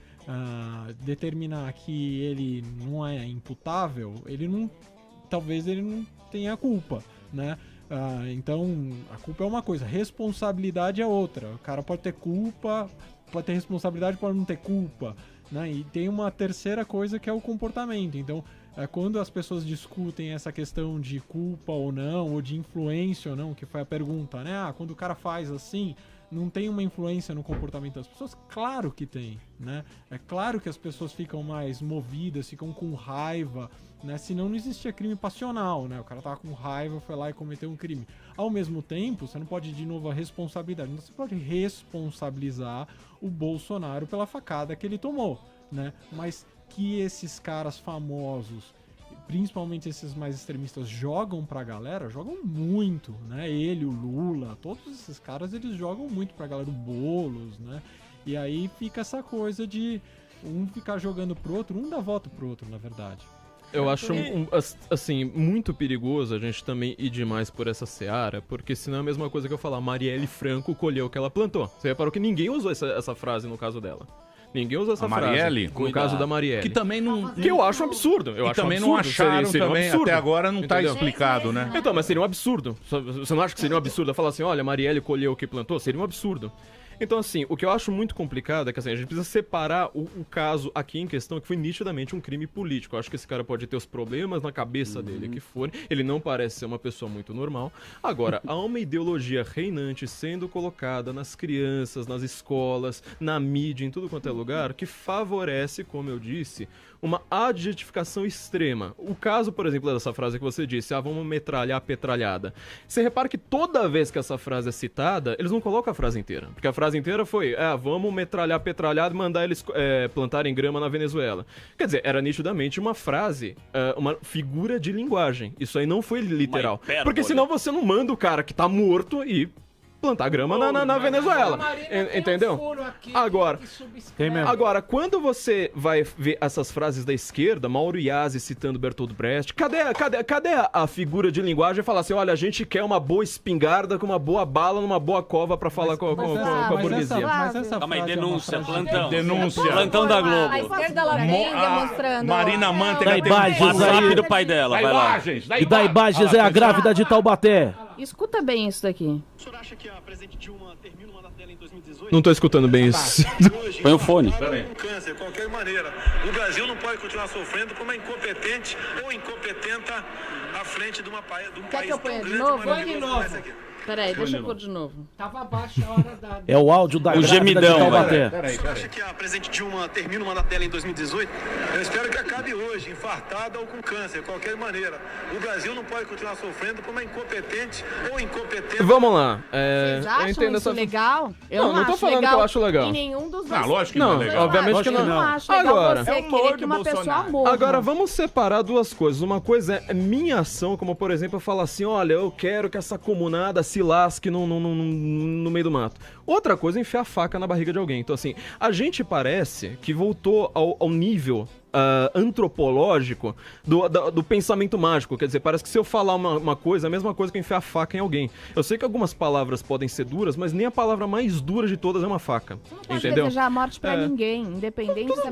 determinar que ele não é imputável, talvez ele não tenha culpa, né? Então, a culpa é uma coisa, responsabilidade é outra. O cara pode ter culpa, pode ter responsabilidade, pode não ter culpa, né? E tem uma terceira coisa que é o comportamento. Então, quando as pessoas discutem essa questão de culpa ou não, ou de influência ou não, que foi a pergunta, né? Quando o cara faz assim, não tem uma influência no comportamento das pessoas? Claro que tem, né? É claro que as pessoas ficam mais movidas, ficam com raiva, né? Senão não existia crime passional, né? O cara tava com raiva, foi lá e cometeu um crime. Ao mesmo tempo, você não pode, de novo, a responsabilidade. Você pode responsabilizar o Bolsonaro pela facada que ele tomou, né? Mas que esses caras famosos, principalmente esses mais extremistas, jogam pra galera, jogam muito, né? Ele, o Lula, todos esses caras, eles jogam muito pra galera, o Boulos, né? E aí fica essa coisa de um ficar jogando pro outro, um dá voto pro outro, na verdade. Eu acho, assim, muito perigoso a gente também ir demais por essa seara, porque senão é a mesma coisa que eu falar, Marielle Franco colheu o que ela plantou. Você reparou que ninguém usou essa frase no caso dela. Ninguém usa essa Marielle, frase. No caso da Marielle. Que também não... Que eu acho um absurdo. Eu acho também um absurdo. não acharam seria também, um absurdo. até agora não tá explicado, né? Então, mas seria um absurdo. Você não acha que seria um absurdo falar assim, olha, Marielle colheu o que plantou? Seria um absurdo. Então, assim, o que eu acho muito complicado é que assim, a gente precisa separar o caso aqui em questão, que foi nitidamente um crime político. Eu acho que esse cara pode ter os problemas na cabeça dele que forem. Ele não parece ser uma pessoa muito normal. Agora, há uma ideologia reinante sendo colocada nas crianças, nas escolas, na mídia, em tudo quanto é lugar, que favorece, como eu disse, uma adjetificação extrema. O caso, por exemplo, dessa frase que você disse, vamos metralhar a petralhada. Você repara que toda vez que essa frase é citada, eles não colocam a frase inteira. Porque a frase inteira foi, vamos metralhar a petralhada e mandar eles plantarem grama na Venezuela. Quer dizer, era nitidamente uma frase, uma figura de linguagem. Isso aí não foi literal. Porque senão você não manda o cara que tá morto e plantar grama na Venezuela. Entendeu? Agora, quando você vai ver essas frases da esquerda, Mauro Iazzi citando Bertolt Brecht, cadê a figura de linguagem e falar assim, olha, a gente quer uma boa espingarda com uma boa bala numa boa cova pra falar com a burguesia. Calma aí, denúncia, plantão. Denúncia. Plantão da Globo. A esquerda ela vem demonstrando... Marina Mantega tem WhatsApp do pai dela, vai lá. E da Ibages é a grávida de Taubaté. Escuta bem isso daqui. O senhor acha que a presidente Dilma termina o mandato dela em 2018? Não tô escutando bem isso. Põe o fone. Um câncer, de qualquer maneira. O Brasil não pode continuar sofrendo como é incompetente ou incompetenta à frente de um país Quer que eu ponha tão de grande, novo? maravilhoso como esse aqui. Peraí, deixa eu pôr de novo. Tava abaixo a hora da... É o áudio da O gemidão. Peraí. Você acha que a presidente Dilma termina o mandato dela em 2018? Eu espero que acabe hoje, infartada ou com câncer, de qualquer maneira. O Brasil não pode continuar sofrendo por uma incompetente ou incompetente. Vamos lá. Vocês acham isso legal? Eu não tô falando que eu acho legal. Em nenhum dos dois. Lógico que não é legal. Obviamente que não. Eu não acho legal Agora, você querer que uma pessoa morra. Agora, vamos separar duas coisas. Uma coisa é minha ação, como por exemplo, eu falar assim, olha, eu quero que essa comunada se lasque no meio do mato. Outra coisa é enfiar a faca na barriga de alguém. Então, assim, a gente parece que voltou ao nível antropológico do pensamento mágico. Quer dizer, parece que se eu falar uma coisa, é a mesma coisa que enfiar a faca em alguém. Eu sei que algumas palavras podem ser duras, mas nem a palavra mais dura de todas é uma faca. Você não pode entendeu? desejar a morte pra ninguém, independente se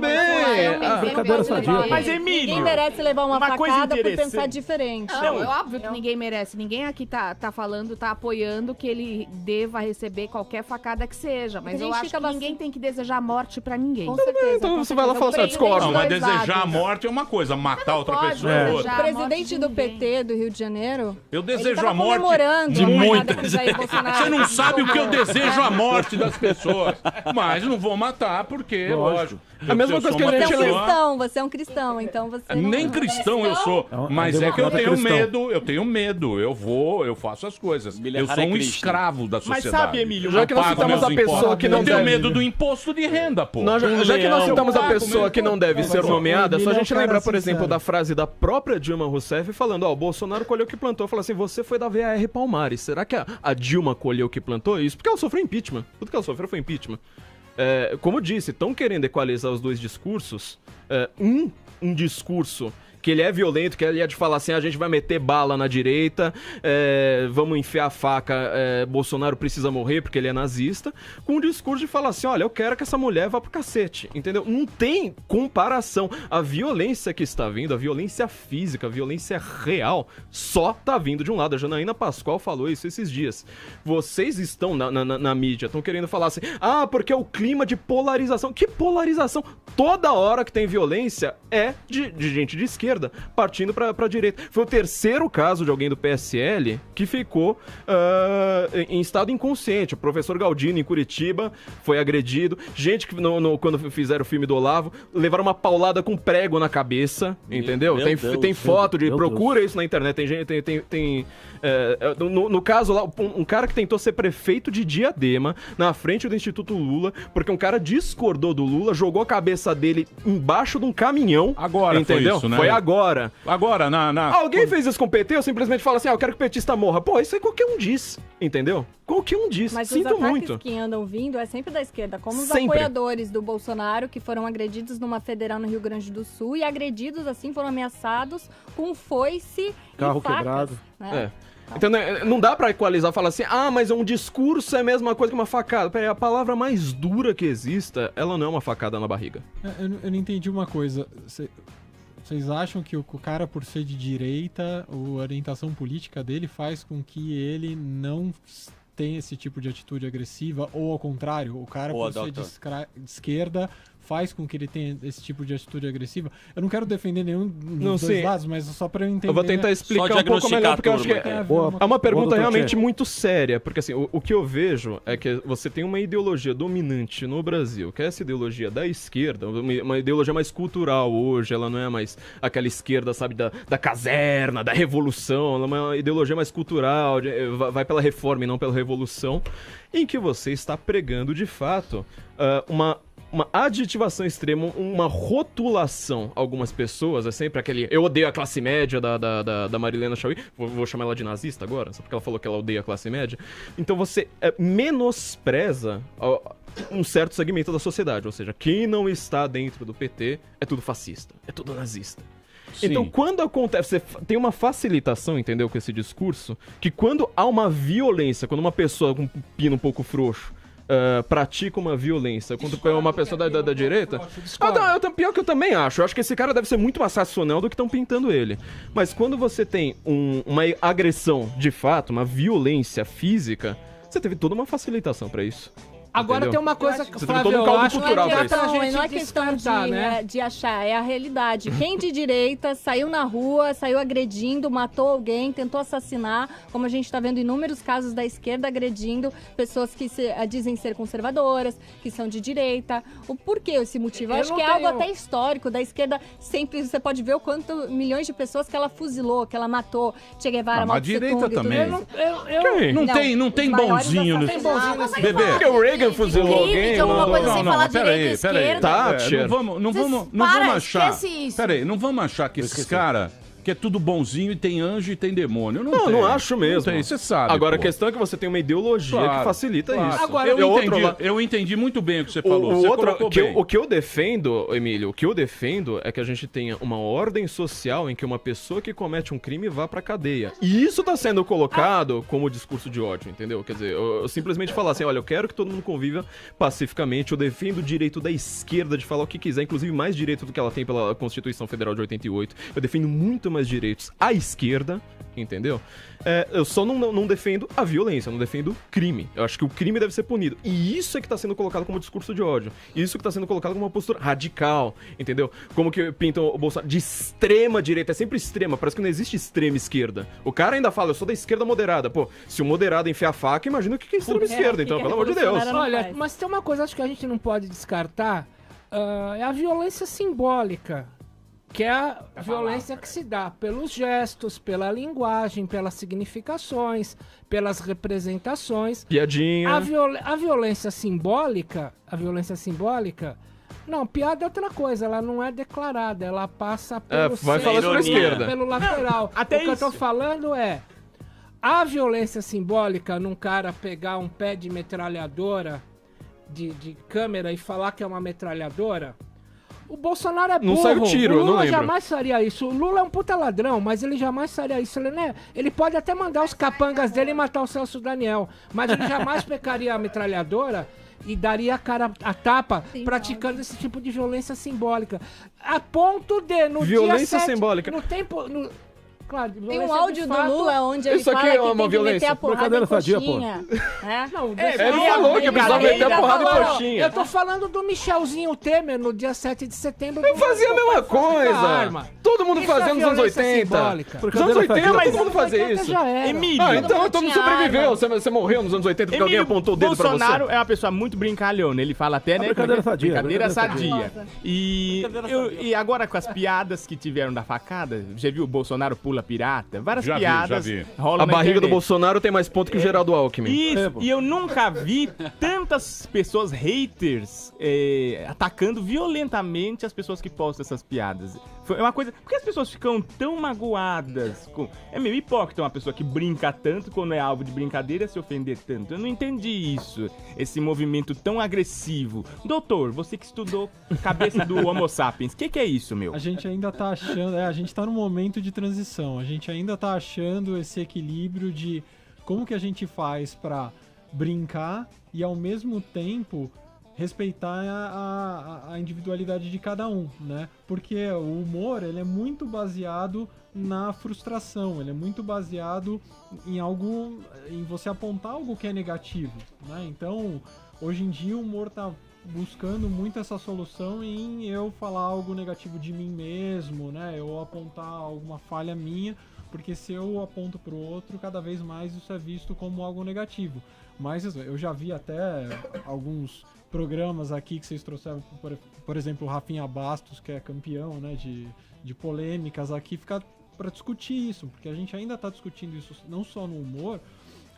brincadeira sadia. Mas, Emílio, ninguém merece levar uma coisa facada por interessante. pensar diferente. Não, é óbvio que ninguém merece. Ninguém aqui tá falando, tá apoiando que ele deva receber qualquer facada que seja. Mas eu acho que ninguém tem que desejar a morte pra ninguém. Com certeza. Então você vai lá e fala assim, discordo. Não, mas desejar a morte é uma coisa, matar outra pessoa é outra. O presidente do PT do Rio de Janeiro, eu desejo ele a morte de muitas. Você não sabe o que eu desejo a morte das pessoas. Mas não vou matar porque, lógico. A mesma coisa que a gente você é um cristão, então você não... Nem cristão eu sou, mas é que eu tenho medo, eu faço as coisas. Eu sou um escravo da sociedade. Mas sabe, Emílio, já que nós citamos a pessoa que não deve... Eu tenho medo do imposto de renda, pô. Já que nós citamos a pessoa que não deve ser nomeada, só a gente lembrar, por exemplo, da frase da própria Dilma Rousseff falando, o Bolsonaro colheu o que plantou. Falou assim, você foi da VAR Palmares. Será que a Dilma colheu o que plantou? Isso porque ela sofreu impeachment. Tudo que ela sofreu foi impeachment. Como eu disse, estão querendo equalizar os dois discursos. Um discurso que ele é violento, que ele é de falar assim, a gente vai meter bala na direita, vamos enfiar a faca, Bolsonaro precisa morrer porque ele é nazista, com um discurso de falar assim, olha, eu quero que essa mulher vá pro cacete, entendeu? Não tem comparação. A violência que está vindo, a violência física, a violência real, só tá vindo de um lado. A Janaína Pascoal falou isso esses dias. Vocês estão na mídia, estão querendo falar assim, porque é o clima de polarização. Que polarização? Toda hora que tem violência é de gente de esquerda partindo pra direita. Foi o terceiro caso de alguém do PSL que ficou em estado inconsciente. O professor Galdino, em Curitiba, foi agredido. Gente que, quando fizeram o filme do Olavo, levaram uma paulada com prego na cabeça, entendeu? Tem foto procura isso na internet. Tem gente, no caso lá, um cara que tentou ser prefeito de Diadema, na frente do Instituto Lula, porque um cara discordou do Lula, jogou a cabeça dele embaixo de um caminhão. Agora entendeu? Foi isso, né? Foi agora. Agora, Alguém fez isso com o PT, eu simplesmente falo assim, eu quero que o petista morra. Pô, isso aí qualquer um diz, entendeu? Qualquer um diz. Mas Sinto os ataques muito. que andam vindo é sempre da esquerda, como os Sempre. apoiadores do Bolsonaro, que foram agredidos numa federal no Rio Grande do Sul, e agredidos, assim, foram ameaçados com foice carro e facas. quebrado. Né? Então não dá pra equalizar, falar assim, mas um discurso é a mesma coisa que uma facada. Peraí, a palavra mais dura que exista, ela não é uma facada na barriga. Eu não entendi uma coisa. Vocês acham que o cara, por ser de direita, a orientação política dele faz com que ele não tenha esse tipo de atitude agressiva? Ou ao contrário, o cara, por ser de esquerda, faz com que ele tenha esse tipo de atitude agressiva? Eu não quero defender nenhum dos dois lados, mas só pra eu entender... Eu vou tentar explicar um pouco melhor, porque eu acho que é uma pergunta realmente muito séria, porque assim, o que eu vejo é que você tem uma ideologia dominante no Brasil, que é essa ideologia da esquerda, uma ideologia mais cultural hoje, ela não é mais aquela esquerda, sabe, da caserna, da revolução, ela é uma ideologia mais cultural, vai pela reforma e não pela revolução, em que você está pregando, de fato, uma adjetivação extrema, uma rotulação. Algumas pessoas, é sempre aquele... Eu odeio a classe média da Marilena Chauí. Vou chamar ela de nazista agora, só porque ela falou que ela odeia a classe média. Então você menospreza um certo segmento da sociedade. Ou seja, quem não está dentro do PT é tudo fascista, é tudo nazista. Sim. Então, quando acontece... Você tem uma facilitação, entendeu, com esse discurso, que quando há uma violência, quando uma pessoa com um pino um pouco frouxo pratica uma violência contra uma pessoa da direita... Pior que eu também acho. Eu acho que esse cara deve ser muito mais racional do que estão pintando ele. Mas quando você tem uma agressão de fato, uma violência física, você teve toda uma facilitação pra isso. Agora entendeu? tem uma coisa que, Você tem Flávio, todo um eu caldo acho cultural que pra dá pra isso. gente Não é questão descartar, né? de achar, é a realidade. Quem de direita saiu na rua, saiu agredindo, matou alguém, tentou assassinar, como a gente está vendo inúmeros casos da esquerda agredindo pessoas que dizem ser conservadoras, que são de direita. O porquê esse motivo? Eu acho que é algo até histórico. Da esquerda sempre você pode ver o quanto milhões de pessoas que ela fuzilou, que ela matou, Che Guevara, Mas a direita também. Não tem bonzinho nesse bebê. Porque o Reagan fuzilou alguém. Peraí. Thatcher. Não vamos achar. Peraí, não vamos achar que esses caras que é tudo bonzinho e tem anjo e tem demônio. Não acho mesmo. Não tem, você sabe. Agora, pô. a questão é que você tem uma ideologia que facilita isso. Agora, eu entendi muito bem o que você falou. O que eu defendo, Emílio, é que a gente tenha uma ordem social em que uma pessoa que comete um crime vá pra cadeia. E isso tá sendo colocado como discurso de ódio, entendeu? Quer dizer, eu simplesmente falar assim, olha, eu quero que todo mundo conviva pacificamente, eu defendo o direito da esquerda de falar o que quiser, inclusive mais direito do que ela tem pela Constituição Federal de 88. Eu defendo muito mais direitos à esquerda, entendeu? Eu só não defendo a violência, eu não defendo o crime. Eu acho que o crime deve ser punido. E isso é que tá sendo colocado como discurso de ódio. Isso que tá sendo colocado como uma postura radical, entendeu? Como que pintam o Bolsonaro de extrema direita. É sempre extrema, parece que não existe extrema esquerda. O cara ainda fala, eu sou da esquerda moderada. Pô, se o moderado enfia a faca, imagina o que é extrema esquerda, então, pelo amor de Deus. Olha, mas tem uma coisa acho que a gente não pode descartar, é a violência simbólica. Que é a violência que se dá pelos gestos, pela linguagem, pelas significações, pelas representações. Piadinha. A violência simbólica... Não, piada é outra coisa, ela não é declarada, ela passa pelo vai falar sobre a esquerda. Pelo lateral. Não, até o que eu tô falando é... A violência simbólica num cara pegar um pé de metralhadora, de câmera e falar que é uma metralhadora... O Bolsonaro é burro. Não saiu tiro, o Lula não lembro. jamais faria isso. O Lula é um puta ladrão, mas ele jamais faria isso. Ele pode até mandar os capangas dele e matar o Celso Daniel, mas ele jamais pegaria a metralhadora e daria a tapa praticando esse tipo de violência simbólica. A ponto de, no violência dia 7, simbólica. No tempo... Claro, tem um áudio do Lula onde ele isso aqui fala é que uma tem violência. Que meter a porrada em coxinha. Ele falou que precisava meter a porrada em coxinha. Eu tô falando do Michelzinho Temer no dia 7 de setembro. Eu fazia a mesma coisa. Todo mundo fazia nos anos 80. Nos anos 80 todo mundo fazia isso. Emílio. Então todo mundo sobreviveu. Você morreu nos anos 80 porque alguém apontou o dedo pra você. Bolsonaro é uma pessoa muito brincalhona. Ele fala até, né? Brincadeira sadia. Brincadeira sadia. E agora com as piadas que tiveram da facada, já viu o Bolsonaro pula pirata? Várias piadas rolam a na barriga internet. do Bolsonaro tem mais ponto que o Geraldo Alckmin. Isso, e eu nunca vi tantas pessoas haters atacando violentamente as pessoas que postam essas piadas. Foi uma coisa... Por que as pessoas ficam tão magoadas? É meio hipócrita uma pessoa que brinca tanto quando é alvo de brincadeira se ofender tanto. Eu não entendi isso, esse movimento tão agressivo. Doutor, você que estudou cabeça do Homo sapiens, o que é isso, meu? A gente ainda tá achando... a gente tá num momento de transição. A gente ainda tá achando esse equilíbrio de como que a gente faz pra brincar e ao mesmo tempo respeitar a individualidade de cada um, né? Porque o humor, ele é muito baseado na frustração, ele é muito baseado em você apontar algo que é negativo, né? Então, hoje em dia o humor tá buscando muito essa solução em eu falar algo negativo de mim mesmo, né? Eu apontar alguma falha minha, porque se eu aponto pro outro, cada vez mais isso é visto como algo negativo. Mas eu já vi até alguns programas aqui que vocês trouxeram, por exemplo, o Rafinha Bastos, que é campeão, né, de polêmicas aqui, ficar para discutir isso, porque a gente ainda está discutindo isso não só no humor,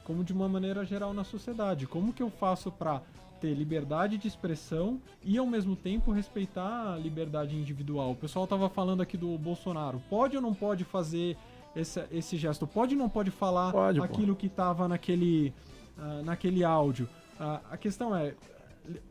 como de uma maneira geral na sociedade. Como que eu faço para ter liberdade de expressão e ao mesmo tempo respeitar a liberdade individual? O pessoal tava falando aqui do Bolsonaro. Pode ou não pode fazer esse gesto? Pode ou não pode falar aquilo que tava naquele áudio? A questão é,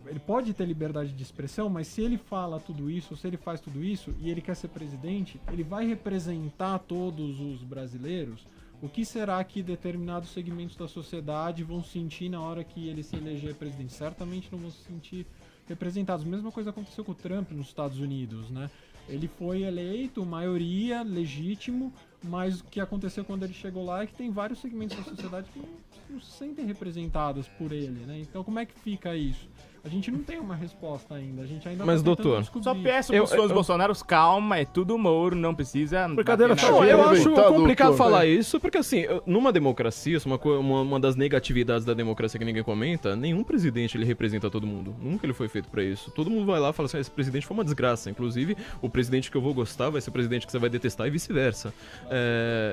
ele pode ter liberdade de expressão, mas se ele fala tudo isso, se ele faz tudo isso e ele quer ser presidente, ele vai representar todos os brasileiros? O que será que determinados segmentos da sociedade vão sentir na hora que ele se eleger presidente? Certamente não vão se sentir representados. A mesma coisa aconteceu com o Trump nos Estados Unidos, né? Ele foi eleito, maioria, legítimo, mas o que aconteceu quando ele chegou lá é que tem vários segmentos da sociedade que não se sentem representados por ele, né? Então como é que fica isso? A gente não tem uma resposta ainda. A gente ainda Mas, doutor, só peço para os fãs Bolsonaros, calma, é tudo humor, não precisa... Brincadeira, eu acho complicado falar isso, porque assim, numa democracia, uma das negatividades da democracia que ninguém comenta, nenhum presidente ele representa todo mundo. Nunca ele foi feito pra isso. Todo mundo vai lá e fala assim, esse presidente foi uma desgraça. Inclusive, o presidente que eu vou gostar vai ser o presidente que você vai detestar e vice-versa.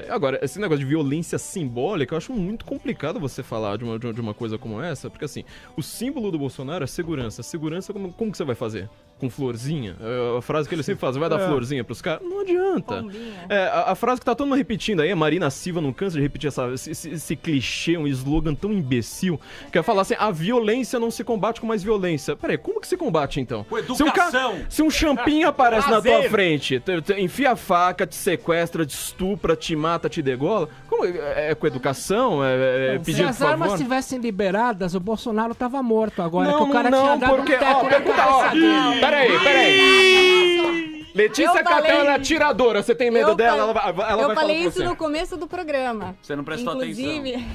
Agora, esse negócio de violência simbólica, eu acho muito complicado você falar de uma coisa como essa, porque assim, o símbolo do Bolsonaro é segurança. Segurança, como que você vai fazer? Com florzinha? A frase que ele sempre faz, vai dar florzinha pros caras? Não adianta. A frase que tá todo mundo repetindo aí, a Marina Silva não cansa de repetir esse clichê, um slogan tão imbecil, que é falar assim, a violência não se combate com mais violência. Peraí, como que se combate então? Com educação! Se um champinho aparece na tua frente, enfia a faca, te sequestra, te estupra, te mata, te degola, como é com educação? Se as armas estivessem liberadas, o Bolsonaro tava morto agora, que o cara não, porque, Peraí. Letícia Catel é atiradora, você tem medo dela? Ela vai eu falei isso no começo do programa. Você não prestou atenção. Inclusive,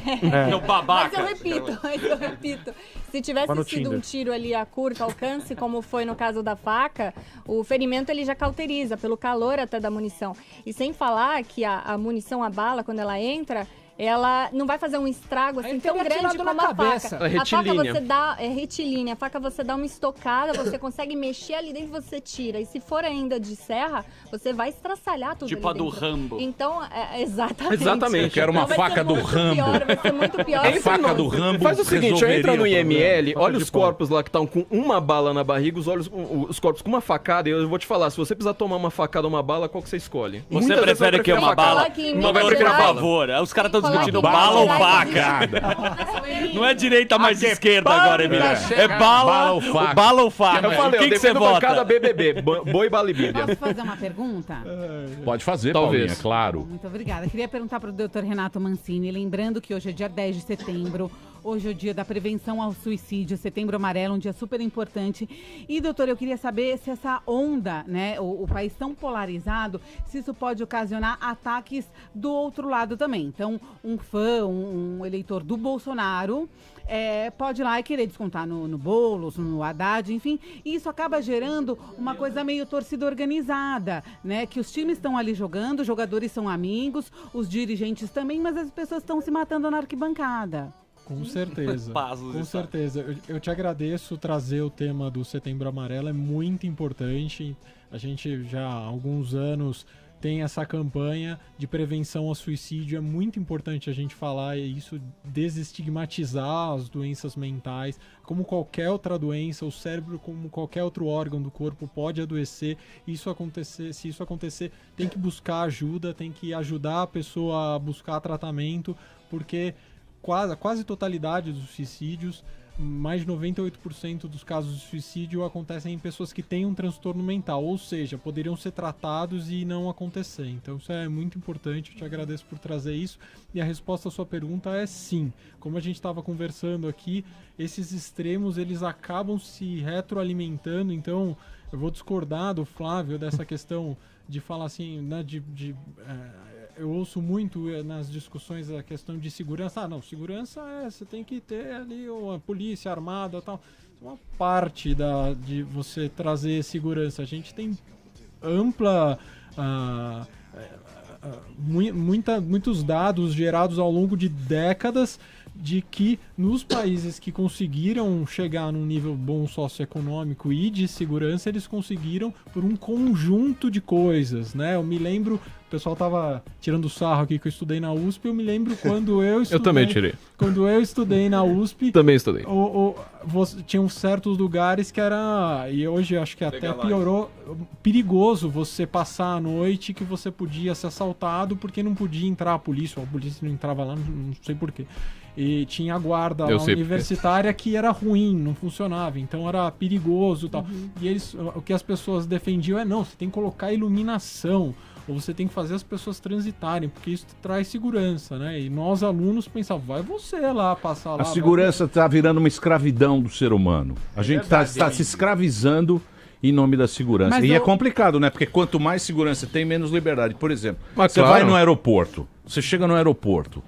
babaca. Mas eu repito. Se tivesse sido um tiro ali a curto alcance, como foi no caso da faca, o ferimento ele já cauteriza, pelo calor até da munição. E sem falar que a munição, a bala, quando ela entra, ela não vai fazer um estrago assim tão grande como a faca. A faca você dá, é retilínea, a faca você dá uma estocada, você consegue mexer ali dentro e você tira. E se for ainda de serra, você vai estraçalhar tudo tipo ali dentro. Tipo a do Rambo. Então, exatamente. Eu quero uma faca do Rambo. Vai ser muito pior. A faca do Rambo. Faz o seguinte, entra no IML, olha os corpos lá que estão com uma bala na barriga, os corpos com uma facada, e eu vou te falar, se você precisar tomar uma facada ou uma bala, qual que você escolhe? Você prefere que uma bala? Não vai preferir a favor. Os caras estão discutindo bala ou faca. Não é direita mais esquerda agora, Emílio. É bala ou faca. Eu falei, o que você vota? Cada BBB, boi, bala e bíblia. Posso fazer uma pergunta? Pode fazer, talvez. Paulinha, claro. Muito obrigada. Queria perguntar para o Dr. Renato Mancini, lembrando que hoje é dia 10 de setembro, hoje é o dia da prevenção ao suicídio, Setembro Amarelo, um dia super importante. E, doutor, eu queria saber se essa onda, né, o país tão polarizado, se isso pode ocasionar ataques do outro lado também. Então, um fã, um eleitor do Bolsonaro pode ir lá e querer descontar no Boulos, no Haddad, enfim. E isso acaba gerando uma coisa meio torcida organizada, né? Que os times estão ali jogando, os jogadores são amigos, os dirigentes também, mas as pessoas estão se matando na arquibancada. Com certeza. Com certeza. Eu te agradeço trazer o tema do Setembro Amarelo, é muito importante. A gente já há alguns anos tem essa campanha de prevenção ao suicídio. É muito importante a gente falar isso, desestigmatizar as doenças mentais. Como qualquer outra doença, o cérebro, como qualquer outro órgão do corpo, pode adoecer. Se isso acontecer, tem que buscar ajuda, tem que ajudar a pessoa a buscar tratamento, porque quase totalidade dos suicídios, mais de 98% dos casos de suicídio acontecem em pessoas que têm um transtorno mental, ou seja, poderiam ser tratados e não acontecer. Então isso é muito importante, eu te agradeço por trazer isso. E a resposta à sua pergunta é sim. Como a gente estava conversando aqui, esses extremos eles acabam se retroalimentando, então eu vou discordar do Flávio dessa questão de falar assim, né, eu ouço muito nas discussões a questão de segurança. Não, segurança você tem que ter ali uma polícia armada e tal. Uma parte de você trazer segurança. A gente tem ampla... muitos dados gerados ao longo de décadas de que nos países que conseguiram chegar num nível bom socioeconômico e de segurança, eles conseguiram por um conjunto de coisas, né? Eu me lembro, o pessoal tava tirando sarro aqui que eu estudei na USP, eu me lembro quando eu estudei... Eu também tirei. Quando eu estudei na USP... Também estudei. Tinham certos lugares que era, e hoje acho que até piorou, perigoso você passar a noite, que você podia ser assaltado porque não podia entrar a polícia não entrava lá, não sei porquê. E tinha a guarda universitária que era ruim, não funcionava, então era perigoso e tal. E o que as pessoas defendiam não, você tem que colocar iluminação, ou você tem que fazer as pessoas transitarem, porque isso traz segurança, né? E nós alunos pensávamos, vai você lá passar lá. A segurança está virando uma escravidão do ser humano. A gente está se escravizando em nome da segurança. Mas e é complicado, né? Porque quanto mais segurança tem, menos liberdade. Por exemplo, você claro. vai no aeroporto, você chega no aeroporto,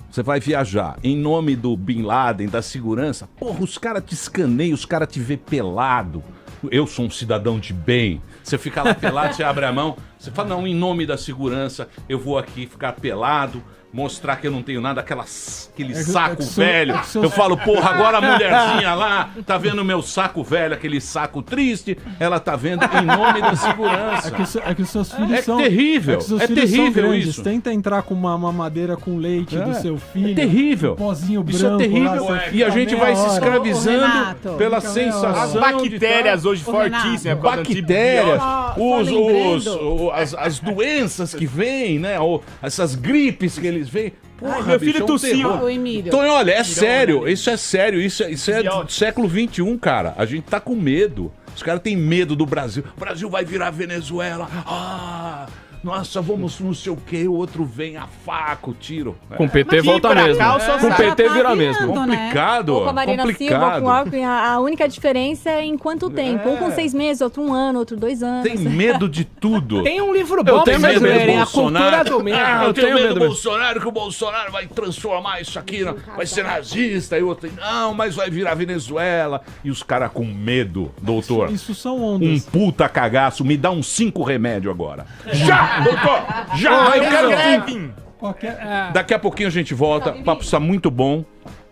você vai viajar em nome do Bin Laden, da segurança, porra, os caras te escaneiam, os caras te vê pelado. Eu sou um cidadão de bem. Você fica lá pelado, você abre a mão, você fala, não, em nome da segurança, eu vou aqui ficar pelado, mostrar que eu não tenho nada, aquele saco velho. Eu falo, porra, agora a mulherzinha lá tá vendo o meu saco velho, aquele saco triste, ela tá vendo em nome da segurança. É que os seus filhos É são... terrível, seus é filhos são terrível grandes. isso. Tenta entrar com uma mamadeira com leite do seu filho. É terrível. Um pozinho branco. Isso é terrível. Lá, E a gente vai se escravizando Renato, pela As sensação bactérias de hoje fortíssimas. por causa do bactérias, antibiótico. as doenças que vêm, né? Ou essas gripes que eles vêm. Porra, meu filho bicho, tossiu. terror. O Emílio. Então, olha, é sério, isso é sério, isso é do século XXI, cara. A gente tá com medo. Os caras têm medo do Brasil. O Brasil vai virar Venezuela. Ah, nossa, vamos não sei o quê. O outro vem a faca, o tiro. Com PT volta mesmo. Com PT vira mesmo. Complicado. Ou com a Marina Silva, com o Alckmin, a única diferença é em quanto tempo. Um com 6 meses, outro 1 ano, outro 2 anos. Tem medo de tudo. Tem um livro bom pra vocês lerem, A Cultura do Medo. Eu tenho medo do Bolsonaro, que o Bolsonaro vai transformar isso aqui, vai ser nazista. E outro, não, mas vai virar Venezuela. E os caras com medo, doutor. Isso são ondas. Um puta cagaço. Me dá uns 5 remédios agora. Já, doutor! Já! Eu quero... Daqui a pouquinho a gente volta. O papo está muito bom.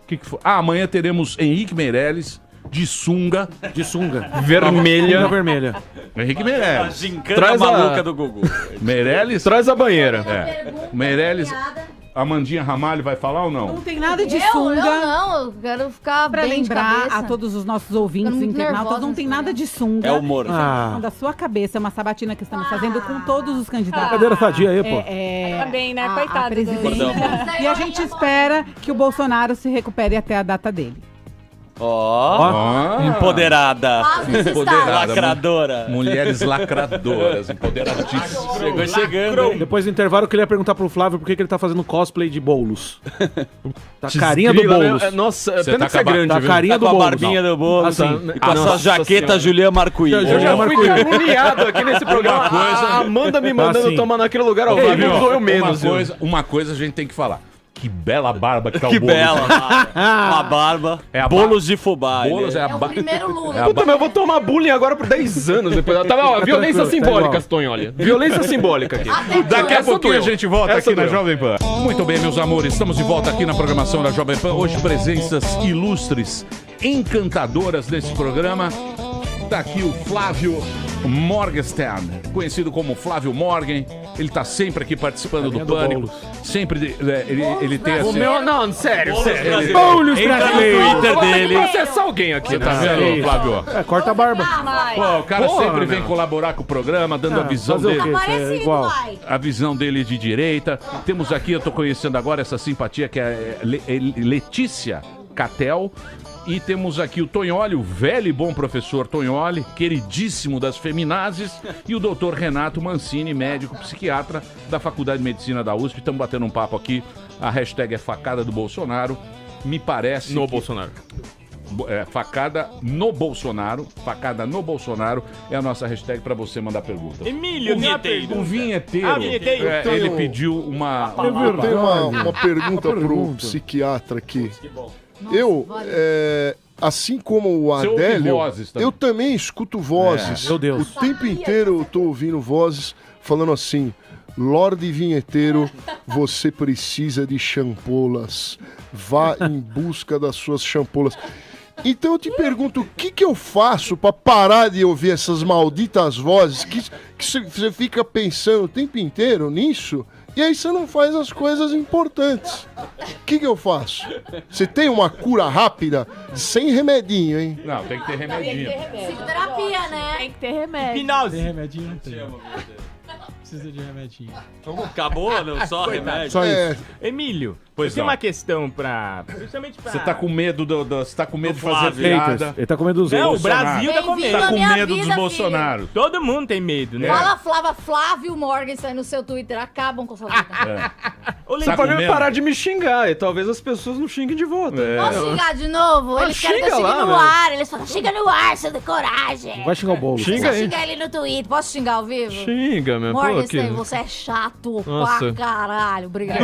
O que foi? Amanhã teremos Henrique Meirelles de sunga. Vermelha. vermelha. Henrique Meirelles. A gincana maluca do Gugu. Meirelles. Traz a banheira. Meirelles. Amandinha Ramalho vai falar ou não? Não tem nada de Eu sunga. não, eu quero ficar Pra bem de lembrar cabeça. a todos os nossos ouvintes muito internautas, nervosa não tem nesse nada de sunga. É humor. Isso é uma da sua cabeça, é uma sabatina que estamos fazendo com todos os candidatos. Cadeira sadia aí, pô. Também, né? a Coitado. presidência. E a gente espera que o Bolsonaro se recupere até a data dele. Ó, empoderada. Lacradora. Mulheres lacradoras, empoderadíssimas. Chegou chegando. hein? Depois do intervalo eu queria perguntar pro Flávio por que ele tá fazendo cosplay de Boulos. Tá a carinha do Boulos. Nossa, Você pena tá que você é grande, Tá a viu? carinha Tá do com a Boulos. barbinha do Boulos. Assim, E com a sua nossa jaqueta senhora. Julian Marcuí. Eu já fui caluniado aqui nesse programa. A Amanda me mandando Assim. tomar naquele lugar ao Ei, vivo. viu? Doeu menos. viu? Uma coisa a gente tem que falar. Que bela barba que tá Que o Boulos. bela. Uma barba. É a Bolos de fubá. Boulos é a É o barba. primeiro Lula. Puta, mas eu vou tomar bullying agora por 10 anos depois. Ó, violência simbólica, Tonho, olha. Violência simbólica aqui. Daqui a Essa pouquinho a doeu. gente volta Essa aqui na doeu. Jovem Pan. Muito bem, meus amores, estamos de volta aqui na programação da Jovem Pan. Hoje presenças ilustres, encantadoras nesse programa. Tá aqui o Flávio Morgenstern, conhecido como Flávio Morgan. Ele tá sempre aqui participando do Pânico. Sempre ele tem O assim... meu, não, sério. Boulos Entra no brasileiro. Twitter Vou ter que dele. processar alguém aqui, Tá né? vendo, Flávio? Corta a barba. Pô, o cara Porra, sempre vem meu. colaborar com o programa, dando a visão Fazer o dele. quê? Isso é Parecido, igual. vai. A visão dele de direita. Temos aqui, eu tô conhecendo agora essa simpatia que é Letícia Catel. E temos aqui o Tonholi, o velho e bom professor Tonholi, queridíssimo das feminazes, e o doutor Renato Mancini, médico psiquiatra da Faculdade de Medicina da USP. Estamos batendo um papo aqui. A hashtag é facada do Bolsonaro. Me parece. No Bolsonaro. Facada no Bolsonaro. Facada no Bolsonaro é a nossa hashtag para você mandar pergunta. Emílio, O vinheteiro, Ah, vinheteiro. ele pediu uma... Eu tenho uma pergunta pro psiquiatra aqui. Eu, assim como o Você ouve Adélio, vozes também. eu também escuto vozes. Meu Deus. O tempo inteiro eu tô ouvindo vozes falando assim: Lorde Vinheteiro, você precisa de champolas. Vá em busca das suas champolas. Então eu te pergunto, o que eu faço pra parar de ouvir essas malditas vozes que você fica pensando o tempo inteiro nisso? E aí você não faz as coisas importantes. O que eu faço? Você tem uma cura rápida? Sem remedinho, hein? Não, tem que ter remedinho. Psicoterapia, né? Tem que ter remédio. Hipnose. Tem remedinho, não tem. precisa de remedinho. Acabou, não? Só remédio? Só isso. Emílio, Pois eu tenho não. uma questão pra... Principalmente pra... Você tá com medo você tá com medo de fazer Flávio. piada. Ele tá com medo dos Não, o Bolsonaro. Brasil tá com Bem-vindo medo. à Tá com minha medo vida, dos Bolsonaro. Todo mundo tem medo, né? Fala Flávio Morgenstern no seu Twitter, acabam com sua vida. Você Tá pode com medo? parar de me xingar e talvez as pessoas não xinguem de volta. Posso xingar de novo? Ah, Eles querem que eu xinga xingue lá, no velho. ar. Eles falam, xinga no ar, seu de coragem. Vai xingar o Boulos. Xinga Só aí. xingar ele no Twitter. Posso xingar ao vivo? Xinga, meu. Pô, Morgenstern, que... você é chato Nossa. pra caralho. Obrigado.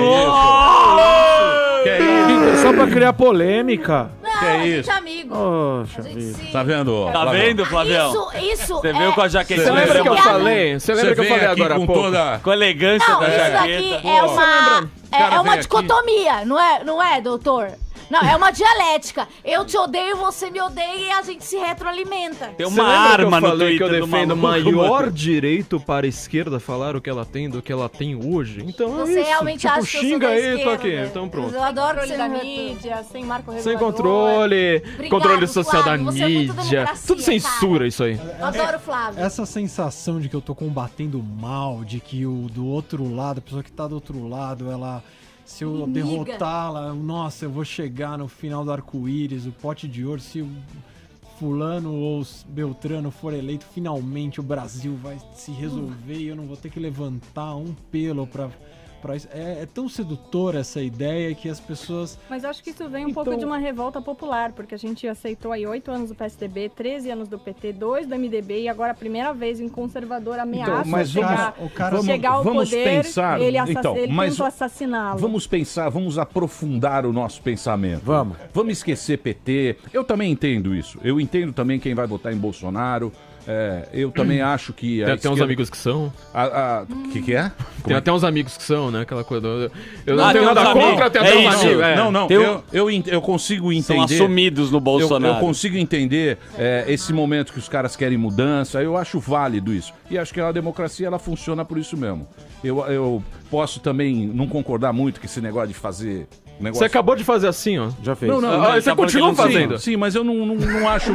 Que é isso? Só pra criar polêmica. Não, Que é a gente isso? é amigo. Poxa A gente vida. se... Tá vendo? Tá vendo, Flavião? Isso Você é... veio com a jaquetinha. Você lembra que eu Você falei? Você lembra que eu vem falei aqui agora há com pouco? toda... Com a elegância Não, da isso jaqueta. aqui é uma... cara É uma vem dicotomia, não é, doutor? Não, é uma dialética. Eu te odeio, você me odeia e a gente se retroalimenta. Tem Você uma lembra arma que eu no falei que eu Twitter do defendo o maluco, maior mano? direito para a esquerda falar o que ela tem do que ela tem hoje? Então Você é isso. realmente Tipo, acha que eu sou xinga da aí, tô esquerda? aqui. Então pronto. Eu adoro que Controle você da me mídia, sem marco regulador. Sem controle, Obrigado, controle social da Flávio, você é muito mídia. democracia, Tudo censura isso aí. Eu adoro o Flávio. É, Essa sensação de que eu tô combatendo o mal, de que o do outro lado, a pessoa que tá do outro lado, ela... Se eu Inimiga. derrotá-la, nossa, eu vou chegar no final do arco-íris, o pote de ouro, se o fulano ou Beltrano for eleito, finalmente o Brasil vai se resolver e eu não vou ter que levantar um pelo pra isso. É tão sedutora essa ideia que as pessoas... Mas eu acho que isso vem um pouco de uma revolta popular, porque a gente aceitou aí 8 anos do PSDB, 13 anos do PT, 2 do MDB e agora a primeira vez um conservador ameaça mas chegar ao vamos poder, pensar, ele mas tentou assassiná-lo. Vamos pensar, vamos aprofundar o nosso pensamento. Vamos. Vamos esquecer PT. Eu também entendo isso. Eu entendo também quem vai votar em Bolsonaro. Eu também acho que... Tem até uns amigos que são. Que é? Tem até uns amigos que são, né? Aquela coisa. Eu Não, não tenho tem nada uns amigos. contra, tem É até uns isso. amigos. é. Não, eu consigo entender. São assumidos no Bolsonaro. Eu consigo entender esse momento que os caras querem mudança. Eu acho válido isso. E acho que a democracia ela funciona por isso mesmo. Eu posso também não concordar muito com esse negócio de fazer... Você acabou de fazer assim, ó. Já fez. Você continua fazendo. Sim, mas eu não acho.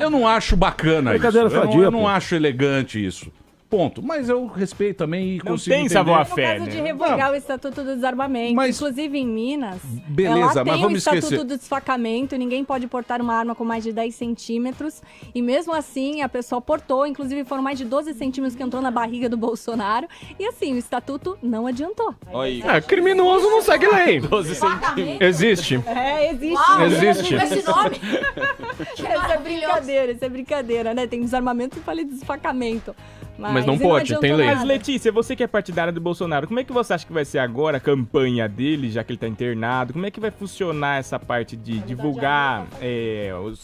Eu não acho bacana Brincadeira isso. sadia, Eu não pô. acho elegante isso. Ponto. Mas eu respeito também e Não consigo tem entender. savoir-faire, No caso de né? revogar o Estatuto do Desarmamento. Inclusive em Minas, Beleza, lá mas tem o vamos Estatuto esquecer. do Desfacamento, ninguém pode portar uma arma com mais de 10 centímetros. E mesmo assim, a pessoa portou, inclusive foram mais de 12 centímetros que entrou na barriga do Bolsonaro. E assim, o Estatuto não adiantou. Criminoso não segue lei. 12 centímetros. Existe. Existe. Uau, Existe. esse nome? Isso é brincadeira, né? Tem desarmamento e falei desfacamento. Mas não pode, tem lei. Mas Letícia, você que é partidária do Bolsonaro, como é que você acha que vai ser agora a campanha dele, já que ele tá internado? Como é que vai funcionar essa parte de divulgar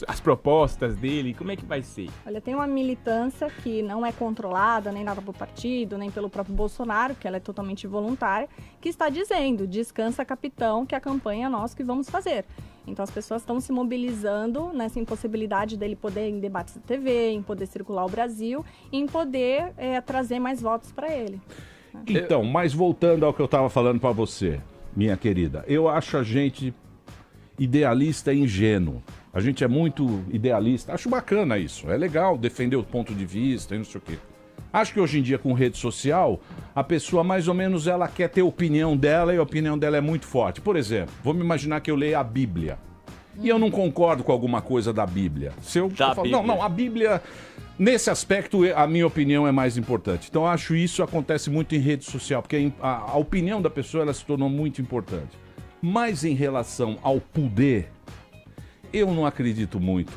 as propostas dele? Como é que vai ser? Olha, tem uma militância que não é controlada nem nada pelo partido, nem pelo próprio Bolsonaro, que ela é totalmente voluntária, que está dizendo, descansa capitão, que a campanha é nós que vamos fazer. Então as pessoas estão se mobilizando nessa impossibilidade dele poder ir em debates da TV, em poder circular o Brasil, em poder trazer mais votos para ele. Então, mas voltando ao que eu estava falando para você, minha querida, eu acho a gente idealista e ingênuo. A gente é muito idealista. Acho bacana isso. É legal defender o ponto de vista e não sei o quê. Acho que hoje em dia, com rede social, a pessoa mais ou menos ela quer ter a opinião dela e a opinião dela é muito forte. Por exemplo, vamos imaginar que eu leio a Bíblia e eu não concordo com alguma coisa da Bíblia. Se eu falo, não, a Bíblia, nesse aspecto, a minha opinião é mais importante. Então, acho isso acontece muito em rede social, porque a opinião da pessoa ela se tornou muito importante. Mas em relação ao poder, eu não acredito muito.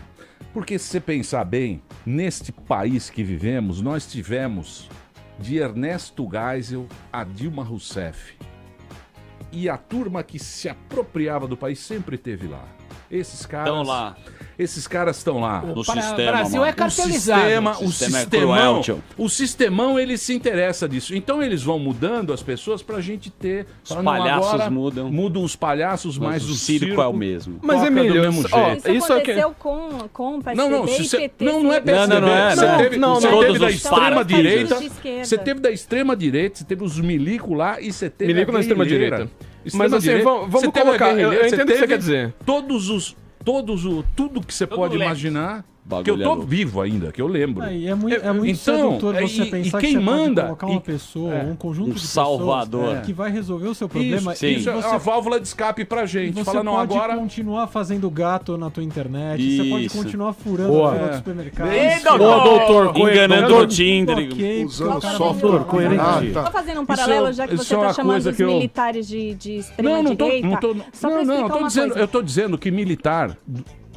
Porque se você pensar bem, neste país que vivemos, nós tivemos de Ernesto Geisel a Dilma Rousseff. E a turma que se apropriava do país sempre esteve lá. Esses caras estão lá. Esses caras estão lá. No sistema, Brasil é cartelizado. O sistemão, ele se interessa disso. Então eles vão mudando as pessoas pra gente ter... Os palhaços agora, mudam. Mudam os palhaços, mas o circo é o mesmo. Mas, Emílio, do mesmo jeito. Isso aconteceu com o PSDB e PT. Não é PSDB. Você teve da extrema-direita. Você teve da extrema-direita, você teve os milicos lá e você teve Milico na extrema-direita. Mas assim, vamos colocar... Eu entendo o que você quer dizer. Tudo que você pode imaginar Que eu tô vivo ainda, que eu lembro. É muito sedutor você pensar que você pode colocar uma pessoa, um conjunto de salvador que vai resolver o seu problema. Isso é uma válvula de escape pra gente. Você Fala, não, pode agora... continuar fazendo gato na tua internet, você pode continuar furando a fila do supermercado. doutor, enganando o Tinder. Usando software coerente. Só fazendo um paralelo, já que você tá chamando os militares de extrema-direita. Eu tô dizendo que militar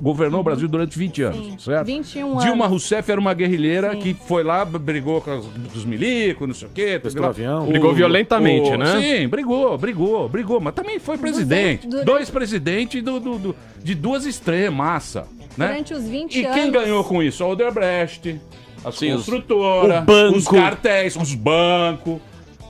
governou o Brasil durante 20 anos, certo? 21 anos. Dilma Rousseff era uma guerrilheira que foi lá, brigou com os milicos, não sei o quê. Brigou violentamente, né? Sim, brigou, mas também foi presidente. Dois presidentes de duas extremas, né? Durante os 20 anos. E quem ganhou com isso? A Odebrecht, as construtoras, os cartéis, os bancos.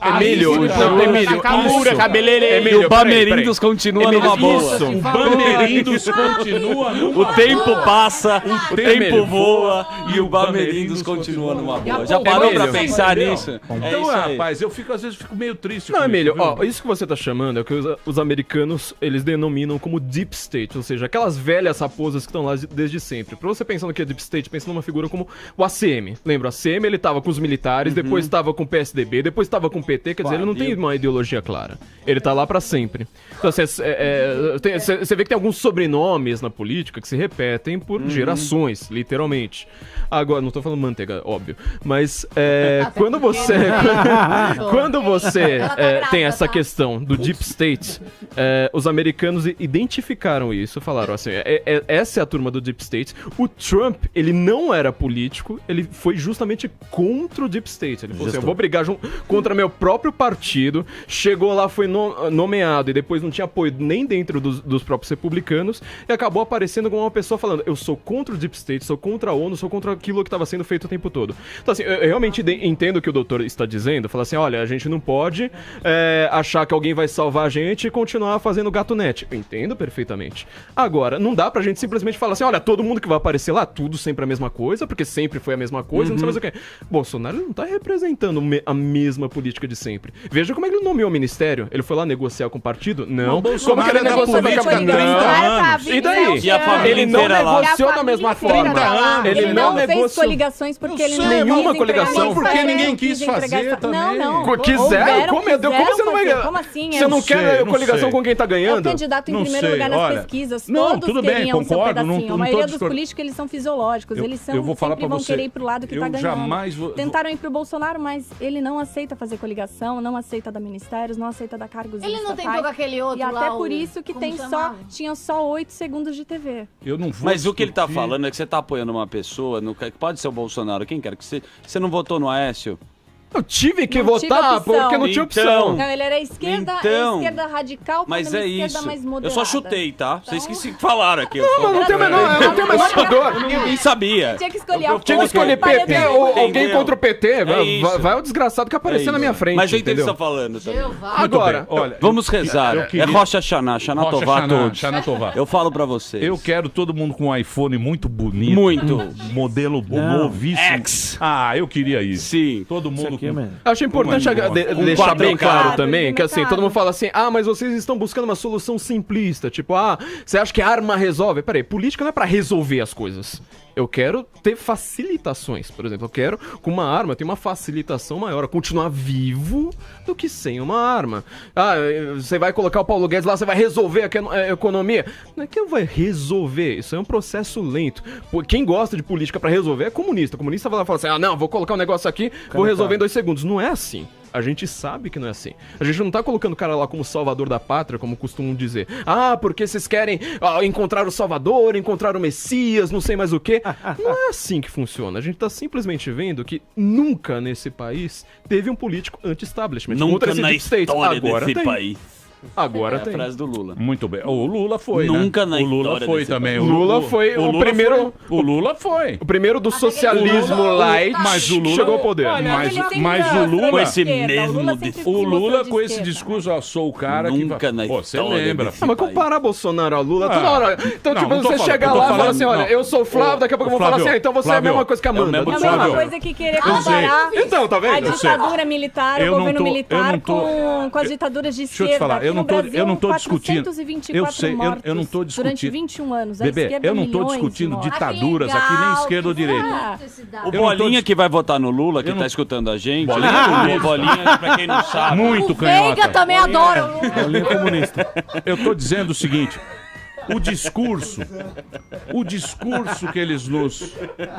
Emílio, Nakamura, cabeleireiro. O Bamerindos continua numa boa. O Bamerindos continua numa boa. O tempo passa, o tempo voa e o Bamerindos continua numa boa. Já parou pra pensar nisso? Então, rapaz, às vezes fico meio triste. Não, Emílio, isso que você tá chamando é o que os americanos, eles denominam como Deep State, ou seja, aquelas velhas raposas que estão lá desde sempre. Pra você pensar no que é Deep State, pensa numa figura como o ACM. Lembra, o ACM, ele tava com os militares, depois tava com o PSDB, depois tava com o PT, quer dizer, ele não tem uma ideologia clara. Ele tá lá pra sempre. Então, você vê que tem alguns sobrenomes na política que se repetem por gerações, literalmente. Agora, não tô falando manteiga, óbvio. Mas quando você tem essa questão do Deep State, os americanos identificaram isso, falaram assim, essa é a turma do Deep State. O Trump, ele não era político, ele foi justamente contra o Deep State. Ele falou assim, eu vou brigar contra meu próprio partido, chegou lá, foi nomeado e depois não tinha apoio nem dentro dos próprios republicanos e acabou aparecendo como uma pessoa falando, eu sou contra o Deep State, sou contra a ONU, sou contra aquilo que estava sendo feito o tempo todo. Então assim, eu realmente entendo o que o doutor está dizendo, fala assim, olha, a gente não pode achar que alguém vai salvar a gente e continuar fazendo gato net. Eu entendo perfeitamente. Agora, não dá pra gente simplesmente falar assim, olha, todo mundo que vai aparecer lá, tudo sempre a mesma coisa, porque sempre foi a mesma coisa, não sei mais o que. Bolsonaro não tá representando a mesma política de sempre. Veja como é que ele nomeou o ministério. Ele foi lá negociar com o partido? Não. Como que ele negociou com a anos? E daí? E a família ele não negociou da mesma forma. Ele não fez coligações porque ele não nenhuma coligação. Porque ninguém quis fazer também. Não. Quiseram? Como você não vai... Como assim? Você não quer coligação com quem tá ganhando? É o candidato em primeiro lugar nas pesquisas. Todos queriam seu pedacinho. A maioria dos políticos, eles são fisiológicos. Eles sempre vão querer ir pro lado que tá ganhando. Tentaram ir pro Bolsonaro, mas ele não aceita fazer coligação, não aceita dar ministérios, não aceita dar cargos estatais. Ele não tentou com aquele outro e lá. E até por isso que tinha só 8 segundos de TV. Eu não vou Mas o que ele tá falando é que você tá apoiando uma pessoa, pode ser o Bolsonaro, quem quer que seja. Você não votou no Aécio? Eu tive que votar porque não tinha opção. Não, ele era esquerda radical, mas é esquerda mais moderada. Eu só chutei, tá? Então... Vocês que falaram aqui. Não, não tem o menor dor. Ninguém sabia. Tinha que escolher Tinha que escolher PT ou alguém contra o PT. Vai o desgraçado que aparecer na minha frente. Mas eu entendo o que você tá falando também. Agora, olha, vamos rezar. É Rosh Hashanah, Shana Tová todos. Eu falo pra vocês. Eu quero todo mundo com um iPhone muito bonito. Muito. Modelo novíssimo. Eu queria isso. Sim. Todo mundo Eu acho importante deixar bem claro também que assim, todo mundo fala assim, mas vocês estão buscando uma solução simplista, tipo, você acha que a arma resolve? Peraí, política não é pra resolver as coisas. Eu quero ter facilitações, por exemplo, eu quero, com uma arma, ter uma facilitação maior, continuar vivo do que sem uma arma. Você vai colocar o Paulo Guedes lá, você vai resolver a economia. Não é que vai resolver, isso é um processo lento. Quem gosta de política pra resolver é comunista. O comunista vai lá e fala assim, não, vou colocar um negócio aqui, vou resolver em 2 segundos. Não é assim. A gente sabe que não é assim. A gente não tá colocando o cara lá como salvador da pátria, como costumam dizer. Porque vocês querem encontrar o salvador, encontrar o Messias, não sei mais o quê. Não é assim que funciona. A gente tá simplesmente vendo que nunca nesse país teve um político anti-establishment. Nunca na história desse país. Agora tem. A frase do Lula. Muito bem. O Lula foi, Nunca né? na O Lula história foi também. O Lula foi o primeiro... O Lula foi. O primeiro do socialismo light, mas o Lula chegou ao poder. Mas o Lula... Com esse mesmo... O Lula com esse discurso, sou o cara que... Nunca na história. Você lembra. Mas comparar Bolsonaro ao Lula toda hora... Então, tipo, você chegar lá e falar assim, olha, eu sou o Flávio, daqui a pouco eu vou falar assim, então você é a mesma coisa que a Amanda. É a mesma coisa que querer comparar então, tá vendo? a ditadura militar, o governo militar com as ditaduras de esquerda. eu não tô discutindo. 424 Eu sei, mortos eu não tô discutindo. Durante 21 anos. A Bebê, esquerda, eu não tô milhões de discutindo mortos. ditaduras aqui, nem esquerda ou direita. O Bolinha que vai votar no Lula, que tá escutando a gente. Bolinha, o Bolinha, pra quem não sabe. Muito O Veiga também adora o Lula. Bolinha comunista. Eu tô dizendo o seguinte. O discurso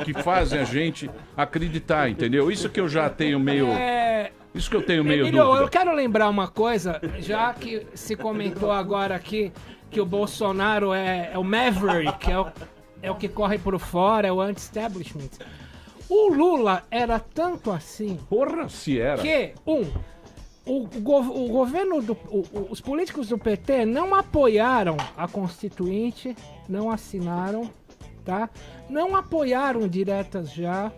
que fazem a gente acreditar, entendeu? Isso que eu já tenho meio... Isso que eu tenho meio Emílio, dúvida. eu quero lembrar uma coisa, já que se comentou agora aqui que o Bolsonaro é o Maverick, é o que corre por fora, é o anti-establishment. O Lula era tanto assim... Porra, se era. Que, o governo, os políticos do PT não apoiaram a Constituinte, não assinaram, tá? Não apoiaram diretas já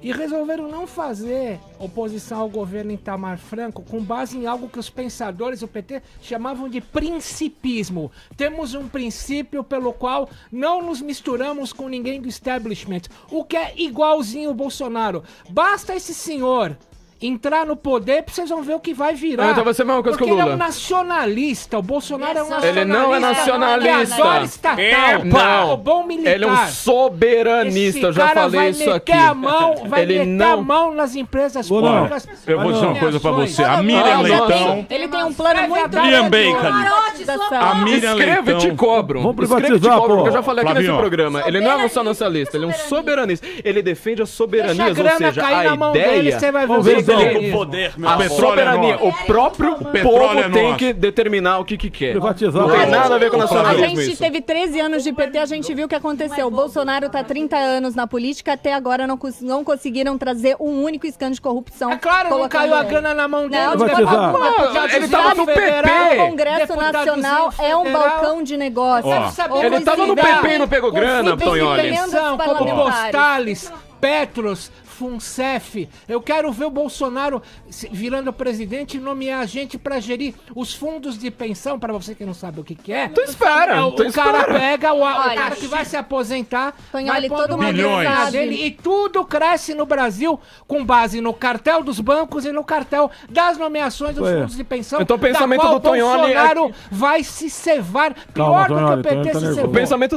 e resolveram não fazer oposição ao governo Itamar Franco com base em algo que os pensadores do PT chamavam de principismo. Temos um princípio pelo qual não nos misturamos com ninguém do establishment, o que é igualzinho o Bolsonaro. Basta esse senhor entrar no poder, pra vocês vão ver o que vai virar. Então vai ser a mesma coisa que o Porque Lula. ele é um nacionalista. O Bolsonaro é um nacionalista. Ele não é nacionalista. Ele adora estatal. Não. O bom militar. Ele é um soberanista. Eu já falei isso aqui. Vai meter a mão nas empresas públicas. Eu vou dizer uma coisa pra você. A Miriam Leitão... Ele tem um plano muito... Miriam Bacon. A Miriam Escreve Leitão... e te cobro. Vamos Escreve e te privatizar, cobro, pô. porque eu já falei aqui Flavinho. nesse programa. Ele não é um nacionalista, ele é um soberanista. Ele defende as soberanias, Deixa a ou grana seja, cair a na mão dele, ideia... você vai ver Vamos o ver, que então. ele- O poder, meu A O petróleo soberania, é nosso. o próprio petróleo é povo tem nosso. que determinar o que quer. Privatizar. Não tem Olha, nada a ver com A nacionalismo gente isso. teve 13 anos de PT, a gente viu o que aconteceu. O Bolsonaro tá 30 anos na política, até agora não conseguiram trazer um único escândalo de corrupção. É claro, não colocando caiu a ele. grana na mão dele. Não, de Privatizar. forma alguma, porque Ele o tava no Federal, PP. O Congresso Deputadozinho Nacional é um federal. balcão de negócio. Ó, Ele tava no PP e não pegou grana, Tonholi. Pensão, como parlamentares. Postales, Petros, Funcef. Eu quero ver o Bolsonaro virando presidente e nomear gente pra gerir os fundos de pensão, pra você que não sabe o que é. Tu espera, O tu cara espera. pega o Olha, cara que vai se aposentar, Tonholi, vai pôr todo numa mundo Milhões. grana sabe. dele e tudo cresce no Brasil com base no cartel dos bancos e no cartel das nomeações dos Ué. fundos de pensão. Então o pensamento da qual do Tonholi é- Bolsonaro vai se cevar Calma, pior do Tonholi, que o PT Tonholi tá se nervoso. cevou. O pensamento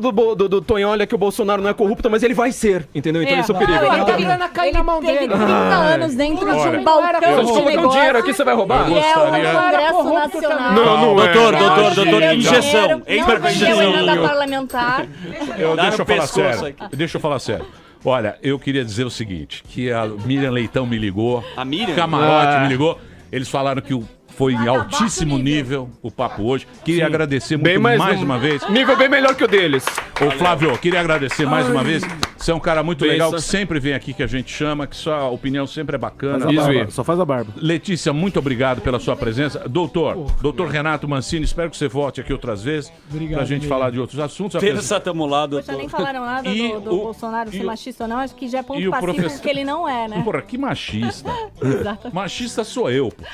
do Tonholi é que o Bolsonaro não é corrupto, mas ele vai ser, entendeu? Então esse é o perigo. Não, a grana cai na mão Teve dele. 30 anos dentro de Olha, um balcão Se eu te de colocar um negócio. dinheiro aqui, você vai roubar? Eu E é o gostaria- Congresso corrupto Nacional. Não é. Doutor, Não, injeção. Não vendeu emenda parlamentar. Deixa eu falar pescoço sério. aqui. Deixa eu falar sério. Olha, eu queria dizer o seguinte, que a Miriam Leitão me ligou, A Miriam? Camarote me ligou, eles falaram que foi em altíssimo nível o papo hoje. Queria agradecer muito mais uma vez. Nível bem melhor que o deles. Ô Flávio, queria agradecer mais uma vez. Você é um cara muito Pensa. legal, que sempre vem aqui, que a gente chama, que sua opinião sempre é bacana. Faz a barba, só faz a barba. Letícia, muito obrigado pela sua presença. Doutor Renato Mancini, espero que você volte aqui outras vezes Obrigado, pra gente amigo. falar de outros assuntos. Terça tamo lá, Já doutor. nem falaram nada E do o- Bolsonaro e ser o- machista ou não, acho que já é ponto e o pacífico professor- que ele não é, né? Porra, que machista. Exato. Machista sou eu, pô.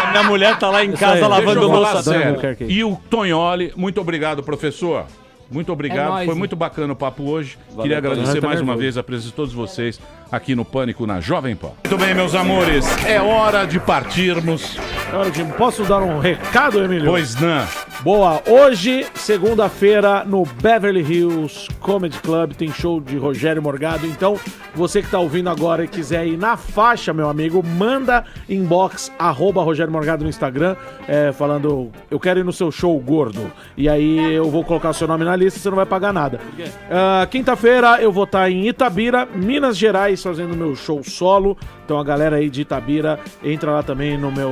A minha mulher tá lá em casa Deixa lavando eu falar louça. sério. E o Tonholi, muito obrigado, professor. Muito obrigado, nóis, foi hein? muito bacana o papo hoje. Valeu, Queria Tonholi. agradecer Tá mais uma nervoso. vez a presença de todos vocês aqui no Pânico na Jovem Pan. Muito bem, meus amores, é hora de partirmos. Posso dar um recado, Emílio? Pois não. Boa, hoje, segunda-feira, no Beverly Hills Comedy Club, tem show de Rogério Morgado. Então, você que tá ouvindo agora e quiser ir na faixa, meu amigo, manda inbox, @Rogério Morgado no Instagram, falando, eu quero ir no seu show, gordo. E aí eu vou colocar seu nome na lista, você não vai pagar nada. Quinta-feira eu vou estar em Itabira, Minas Gerais, fazendo meu show solo. Então a galera aí de Itabira, entra lá também no meu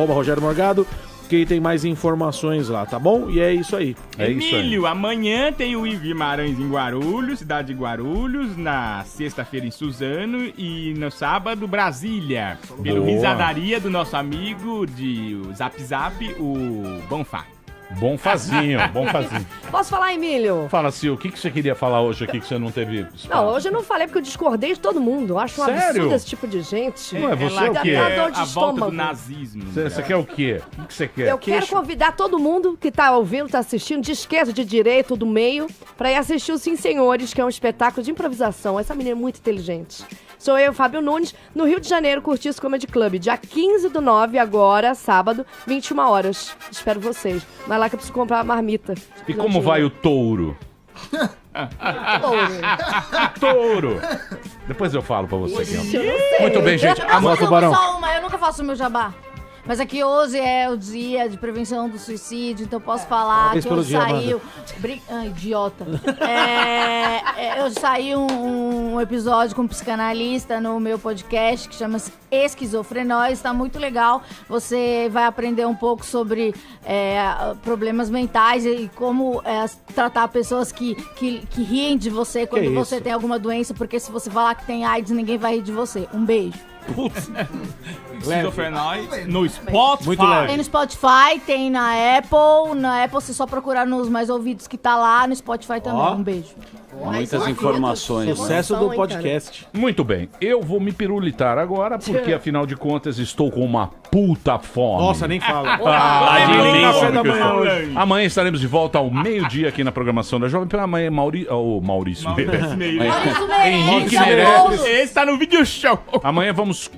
@Rogério Morgado, que tem mais informações lá, tá bom? E é isso aí. Emílio, amanhã tem o Ivo Guimarães em Guarulhos, cidade de Guarulhos, na sexta-feira em Suzano e no sábado Brasília, pelo Boa. Risadaria do nosso amigo de Zap Zap, o Bonfá. Bom fazinho, bom fazinho. Posso falar, Emílio? Fala, Sil, o que você queria falar hoje aqui que você não teve espaço? Não, hoje eu não falei porque eu discordei de todo mundo. Eu acho um Sério? absurdo esse tipo de gente. Ué, você é o quê? Dá dor de A volta estômago. do nazismo. Você quer o quê? O que você quer? Eu quero convidar todo mundo que tá ouvindo, tá assistindo, de esquerda, de direita, do meio, pra ir assistir o Sim Senhores, que é um espetáculo de improvisação. Essa menina é muito inteligente. Sou eu, Fábio Nunes, no Rio de Janeiro, Curtiço Comedy Club. Dia 15/9, agora, sábado, 21 horas. Espero vocês. Vai lá que eu preciso comprar uma marmita. E como vai o touro? Touro. Depois eu falo pra você aqui. Muito bem, gente. Eu nunca faço o meu jabá. Mas aqui hoje é o dia de prevenção do suicídio, então eu posso falar que hoje saiu... idiota. Hoje saiu um episódio com um psicanalista no meu podcast que chama-se Esquizofrenóis, tá muito legal. Você vai aprender um pouco sobre problemas mentais e como tratar pessoas que riem de você quando você tem alguma doença, porque se você falar que tem AIDS, ninguém vai rir de você. Um beijo. Putz. Esquizofrenóis no Spotify. Muito leve. Tem no Spotify, tem na Apple. Na Apple você só procurar nos mais ouvidos que tá lá, no Spotify também. Um beijo. Muitas informações. Sucesso do podcast. Muito bem, eu vou me pirulitar agora, porque afinal de contas estou com uma puta fome. Nossa, nem fala. Amanhã estaremos de volta ao meio-dia aqui na programação da Jovem Pan. Amanhã Maurício Henrique Meirelles. Esse tá no vídeo show. Amanhã vamos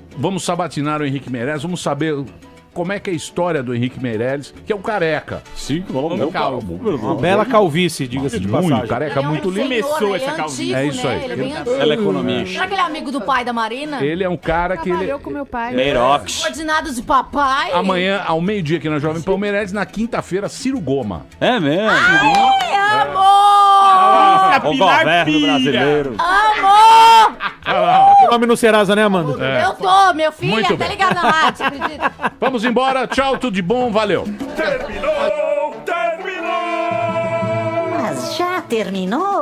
sabatinar o Henrique Meirelles, vamos saber como é que é a história do Henrique Meirelles, que é o careca. Sim, uma bela calvície, diga-se de passagem. Muito careca, muito lindo. Começou essa calvície. É isso aí. Ela é economista. Será que ele é amigo do pai da Marina? Ele é um cara que... Trabalhou com meu pai. Meirox. Coordenado de papai. Amanhã, ao meio-dia aqui na Jovem Pan Meirelles, na quinta-feira, Ciro Goma. É mesmo? Ai, amor! O governo brasileiro. Amor! O nome no Serasa, né, Amanda? Eu tô, meu filho, Muito até bem. ligado na rádio, você acredita? Vamos embora, tchau, tudo de bom, valeu. Terminou! Mas já terminou?